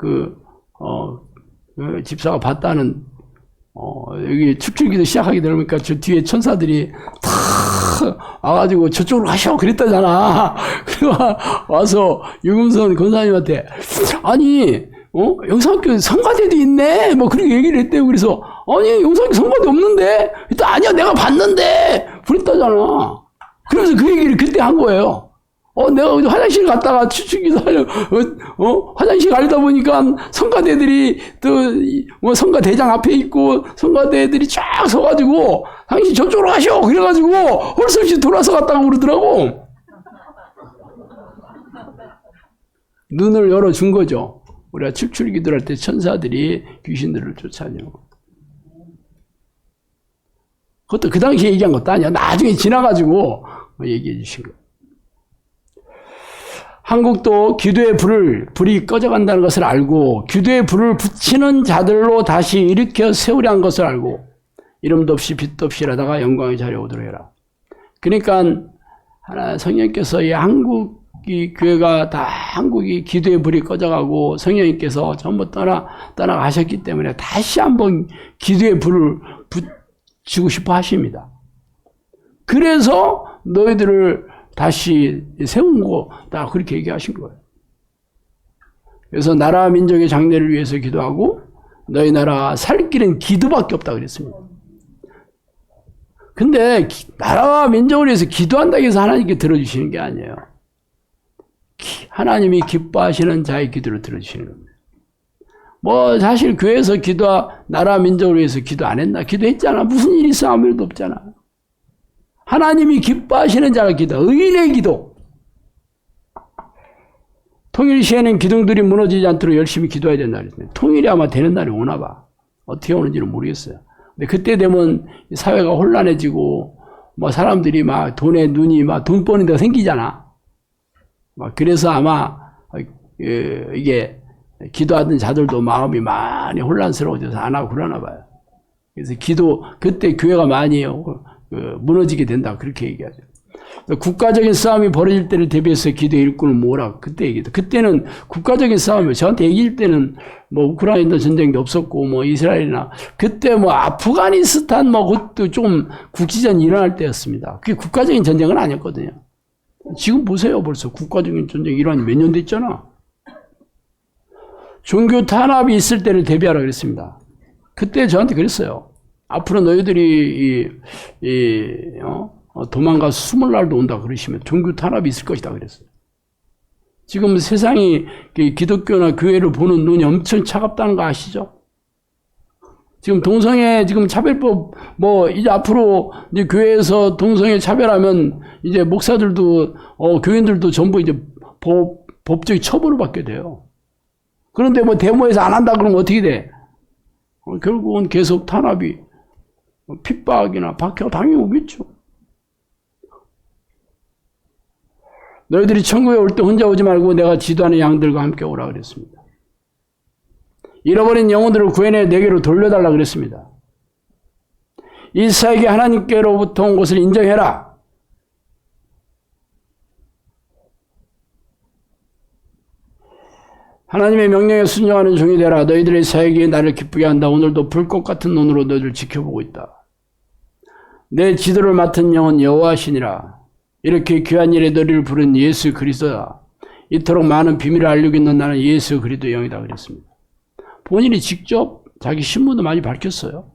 집사가 봤다는 여기 축출기도 시작하게 되니까 저 뒤에 천사들이 다 와가지고 저쪽으로 가셔 그랬다잖아. 그래서 와서 유금선 권사님한테 아니 영상학교 성가대도 있네 뭐 그렇게 얘기를 했대요. 그래서 아니 영상학교 성가대 없는데 아니야 내가 봤는데 그랬다잖아. 그래서 그 얘기를 그때 한 거예요. 내가 화장실 갔다가 추측기도 하려고, 화장실 가려다 보니까 성가대들이 또, 성가대장 앞에 있고, 성가대들이 쫙 서가지고, 당신 저쪽으로 가셔! 그래가지고, 홀수없이 돌아서 갔다고 그러더라고. 눈을 열어준 거죠. 우리가 칠출기도할 때 천사들이 귀신들을 쫓아내는 거. 그것도 그 당시에 얘기한 것도 아니야. 나중에 지나가지고 얘기해 주신 거예요. 한국도 기도의 불이 꺼져간다는 것을 알고 기도의 불을 붙이는 자들로 다시 일으켜 세우려는 것을 알고 이름도 없이 빛도 없이 일하다가 영광의 자리에 오도록 해라. 그러니까 성령께서 이 한국이 교회가 다 한국이 기도의 불이 꺼져가고 성령님께서 전부 떠나가셨기 때문에 다시 한번 기도의 불을 붙이고 싶어 하십니다. 그래서 너희들을 다시 세운 거 다 그렇게 얘기하신 거예요. 그래서 나라 민족의 장래를 위해서 기도하고 너희 나라 살 길은 기도밖에 없다 그랬습니다. 근데 나라와 민족을 위해서 기도한다고 해서 하나님께 들어주시는 게 아니에요. 하나님이 기뻐하시는 자의 기도를 들어주시는 겁니다. 뭐 사실 교회에서 나라 민족을 위해서 기도 안 했나? 기도했잖아. 무슨 일이 있어? 아무 일도 없잖아. 하나님이 기뻐하시는 자가 기도, 의인의 기도. 통일 시에는 기둥들이 무너지지 않도록 열심히 기도해야 된다 그랬습니다. 통일이 아마 되는 날이 오나 봐. 어떻게 오는지는 모르겠어요. 근데 그때 되면 사회가 혼란해지고 뭐 사람들이 막 돈에 눈이 막 돈 버는 데가 생기잖아. 막 그래서 아마 이게 기도하던 자들도 마음이 많이 혼란스러워져서 안 하고 그러나 봐요. 그래서 그때 교회가 많이 무너지게 된다 그렇게 얘기하죠. 국가적인 싸움이 벌어질 때를 대비해서 기도의 일꾼을 모으라 그때 얘기했다. 그때는 국가적인 싸움이에요. 저한테 얘기할 때는 뭐 우크라이나 전쟁도 없었고 뭐 이스라엘이나 그때 뭐 아프가니스탄 뭐 그것도 좀 국지전이 일어날 때였습니다. 그게 국가적인 전쟁은 아니었거든요. 지금 보세요. 벌써 국가적인 전쟁 일어나니 몇 년 됐잖아. 종교 탄압이 있을 때를 대비하라 그랬습니다. 그때 저한테 그랬어요. 앞으로 너희들이 도망가서 숨을 날도 온다 그러시면 종교 탄압이 있을 것이다 그랬어요. 지금 세상이 기독교나 교회를 보는 눈이 엄청 차갑다는 거 아시죠? 지금 동성애 지금 차별법 뭐 이제 앞으로 이제 교회에서 동성애 차별하면 이제 목사들도 교인들도 전부 이제 법적인 처벌을 받게 돼요. 그런데 뭐 데모에서 안 한다 그러면 어떻게 돼? 결국은 계속 탄압이 핍박이나 박해가 당연히 오겠죠. 너희들이 천국에 올 때 혼자 오지 말고 내가 지도하는 양들과 함께 오라 그랬습니다. 잃어버린 영혼들을 구해내 내게로 돌려달라 그랬습니다. 이스라엘에게 하나님께로부터 온 것을 인정해라. 하나님의 명령에 순종하는 종이 되라. 너희들의 사역이 나를 기쁘게 한다. 오늘도 불꽃 같은 눈으로 너희를 지켜보고 있다. 내 지도를 맡은 영은 여호와시니라. 이렇게 귀한 일에 너희를 부른 예수 그리스도다. 이토록 많은 비밀을 알고 있는 나는 예수 그리스도 영이다 그랬습니다. 본인이 직접 자기 신분도 많이 밝혔어요.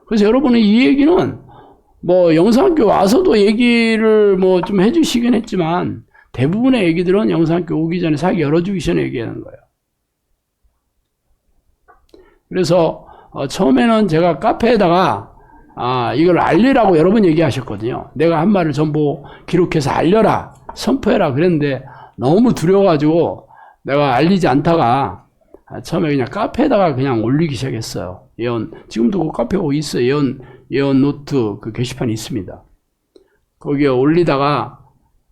그래서 여러분은 이 얘기는 뭐 영상학교 와서도 얘기를 뭐 좀 해주시긴 했지만 대부분의 얘기들은 영상학교 오기 전에 사기 열어주기 전에 얘기하는 거예요. 그래서 처음에는 제가 카페에다가 이걸 알리라고 여러 번 얘기하셨거든요. 내가 한 말을 전부 기록해서 알려라, 선포해라 그랬는데 너무 두려워가지고 내가 알리지 않다가 처음에 그냥 카페에다가 그냥 올리기 시작했어요. 지금도 그 카페가 있어요. 예언 노트 그 게시판이 있습니다. 거기에 올리다가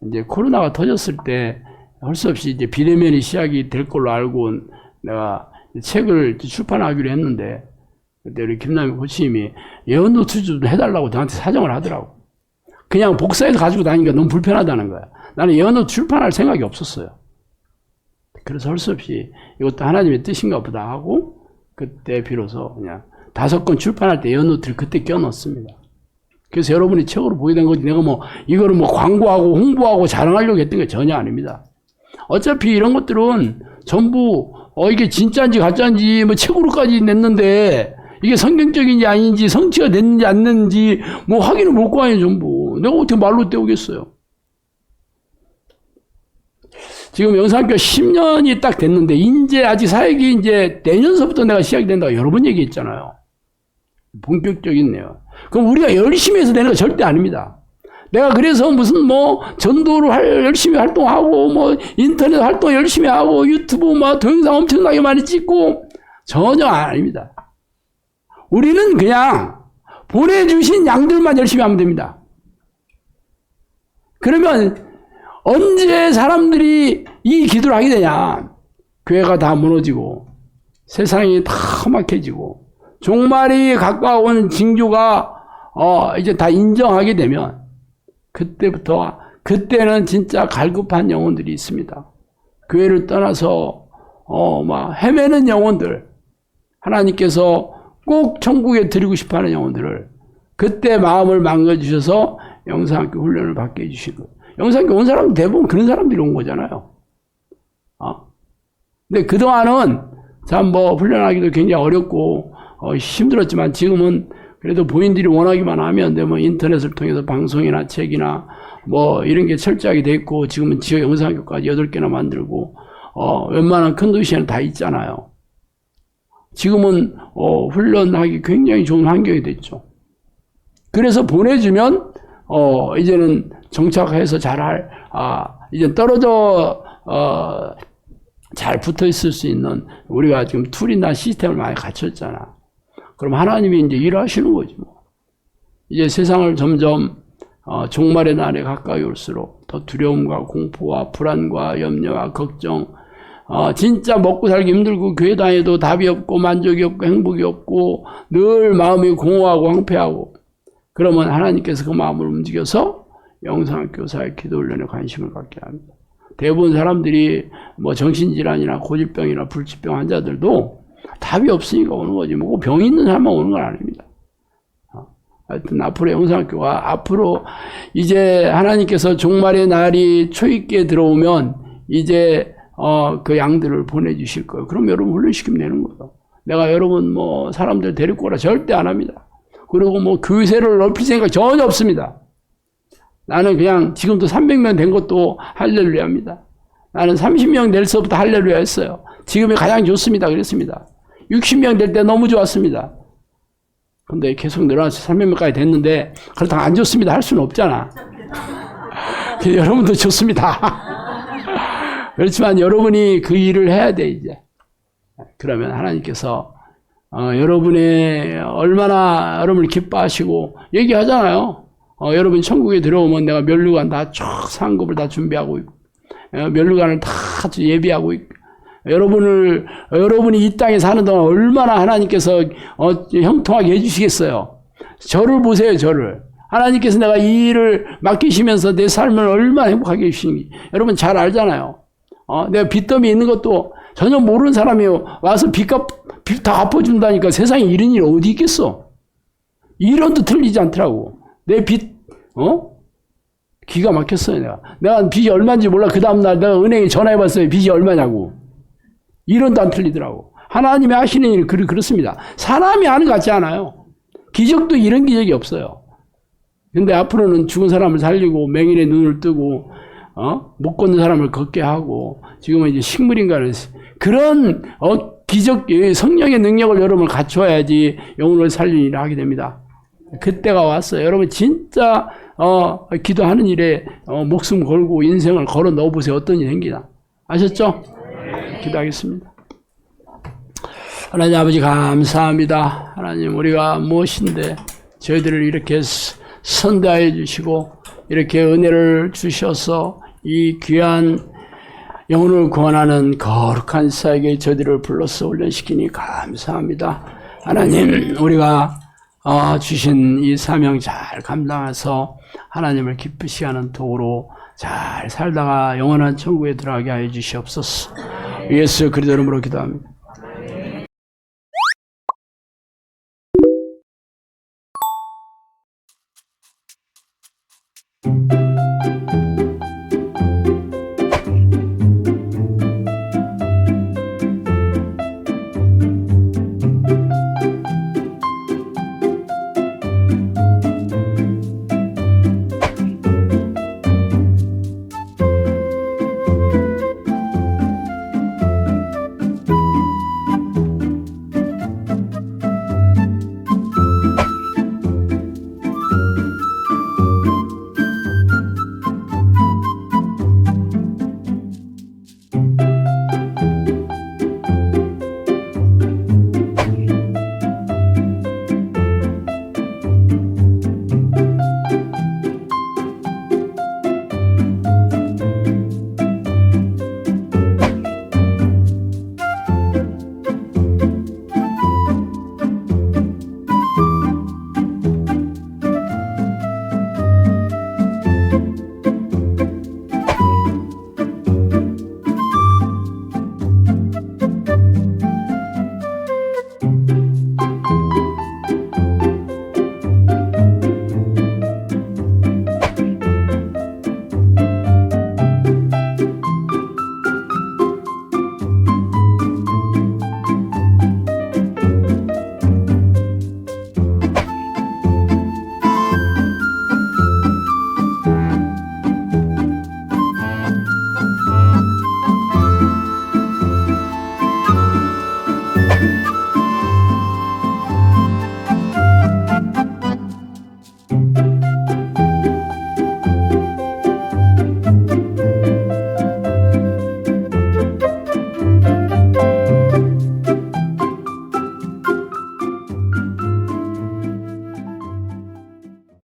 이제 코로나가 터졌을 때 할 수 없이 이제 비대면이 시작이 될 걸로 알고 내가 책을 출판하기로 했는데 그때 우리 김남희 코치님이 예언 노트 좀 해달라고 저한테 사정을 하더라고. 그냥 복사해서 가지고 다니니까 너무 불편하다는 거야. 나는 예언 노트 출판할 생각이 없었어요. 그래서 할 수 없이 이것도 하나님의 뜻인가 보다 하고 그때 비로소 그냥 5권 출판할 때 예언 노트를 그때 껴넣었습니다. 그래서 여러분이 책으로 보게 된 거지 내가 뭐 이거를 뭐 광고하고 홍보하고 자랑하려고 했던 게 전혀 아닙니다. 어차피 이런 것들은 전부 이게 진짜인지 가짜인지 뭐 책으로까지 냈는데 이게 성경적인지 아닌지 성취가 됐는지 안 됐는지 뭐 확인을 못 거 아니에요 전부. 내가 어떻게 말로 때우겠어요. 지금 영상학교 10년이 딱 됐는데 이제 아직 사역이 이제 내년서부터 내가 시작이 된다고 여러 번 얘기했잖아요. 본격적이네요. 그럼 우리가 열심히 해서 되는 거 절대 아닙니다. 내가 그래서 무슨 뭐 전도를 열심히 활동하고 뭐 인터넷 활동 열심히 하고 유튜브 뭐 동영상 엄청나게 많이 찍고 전혀 아닙니다. 우리는 그냥 보내주신 양들만 열심히 하면 됩니다. 그러면 언제 사람들이 이 기도를 하게 되냐? 교회가 다 무너지고 세상이 다 험악해지고 종말이 가까운 징조가 이제 다 인정하게 되면 그때는 진짜 갈급한 영혼들이 있습니다. 교회를 떠나서 막 헤매는 영혼들, 하나님께서 꼭 천국에 드리고 싶어하는 영혼들을 그때 마음을 망가주셔서 영상학교 훈련을 받게 해주신 거예요. 영상학교 온 사람은 대부분 그런 사람들이 온 거잖아요. 근데 그동안은 참 훈련하기도 굉장히 어렵고 힘들었지만 지금은 그래도 본인들이 원하기만 하면 뭐 인터넷을 통해서 방송이나 책이나 이런 게 철저하게 돼 있고 지금은 지역 영상학교까지 8개나 만들고 웬만한 큰 도시에는 다 있잖아요. 지금은 훈련하기 굉장히 좋은 환경이 됐죠. 그래서 보내주면 이제는 정착해서 이제 떨어져 잘 붙어 있을 수 있는 우리가 지금 툴이나 시스템을 많이 갖췄잖아. 그럼 하나님이 이제 일하시는 거지 뭐. 이제 세상을 점점 종말의 날에 가까이 올수록 더 두려움과 공포와 불안과 염려와 걱정, 진짜 먹고 살기 힘들고 교회 다녀도 답이 없고 만족이 없고 행복이 없고 늘 마음이 공허하고 황폐하고 그러면 하나님께서 그 마음을 움직여서 영상교사의 기도훈련에 관심을 갖게 합니다. 대부분 사람들이 정신질환이나 고질병이나 불치병 환자들도 답이 없으니까 오는 거지 병이 있는 사람만 오는 건 아닙니다. 하여튼 앞으로 영상학교가 앞으로 이제 하나님께서 종말의 날이 초입기에 들어오면 이제 그 양들을 보내주실 거예요. 그럼 여러분 훈련시키면 되는 거예요. 내가 여러분 사람들 데리고 오라 절대 안 합니다. 그리고 교회를 넓힐 생각 전혀 없습니다. 나는 그냥 지금도 300명 된 것도 할렐루야입니다. 나는 30명 될 때부터 할렐루야 했어요. 지금이 가장 좋습니다. 그랬습니다. 60명 될 때 너무 좋았습니다. 근데 계속 늘어나서 300명까지 됐는데 그렇다고 안 좋습니다 할 수는 없잖아. 여러분도 좋습니다. 그렇지만 여러분이 그 일을 해야 돼 이제. 그러면 하나님께서 여러분의 얼마나 여러분을 기뻐하시고 얘기하잖아요. 여러분 천국에 들어오면 내가 면류관 다 쫙 상급을 다 준비하고 있고 면류관을 다 예비하고 있고 여러분이 이 땅에 사는 동안 얼마나 하나님께서 형통하게 해주시겠어요. 저를 보세요. 저를 하나님께서 내가 이 일을 맡기시면서 내 삶을 얼마나 행복하게 해주시는지 여러분 잘 알잖아요. 내가 빚더미 있는 것도 전혀 모르는 사람이 와서 빚 다 갚아준다니까 세상에 이런 일이 어디 있겠어. 1원도 틀리지 않더라고. 내 빚 기가 막혔어요. 내가 빚이 얼마인지 몰라. 그 다음날 내가 은행에 전화해봤어요. 빚이 얼마냐고. 1원도 안 틀리더라고. 하나님이 하시는 일이 그렇습니다. 사람이 하는 것 같지 않아요. 기적도 이런 기적이 없어요. 근데 앞으로는 죽은 사람을 살리고 맹인의 눈을 뜨고 못 걷는 사람을 걷게 하고 지금은 이제 식물인간을 그런 기적 성령의 능력을 여러분 갖춰야지 영혼을 살리는 일을 하게 됩니다. 그때가 왔어요. 여러분 진짜 기도하는 일에 목숨 걸고 인생을 걸어 넣어보세요. 어떤 일이 생기나. 아셨죠? 기도하겠습니다. 하나님 아버지 감사합니다. 하나님 우리가 무엇인데 저희들을 이렇게 선대하여 주시고 이렇게 은혜를 주셔서 이 귀한 영혼을 구원하는 거룩한 사역에 저희들을 불러서 훈련시키니 감사합니다. 하나님 우리가 주신 이 사명 잘 감당해서 하나님을 기쁘시게 하는 도구로 잘 살다가 영원한 천국에 들어가게 하여 주시옵소서. 예수 그리스도 이름으로 기도합니다.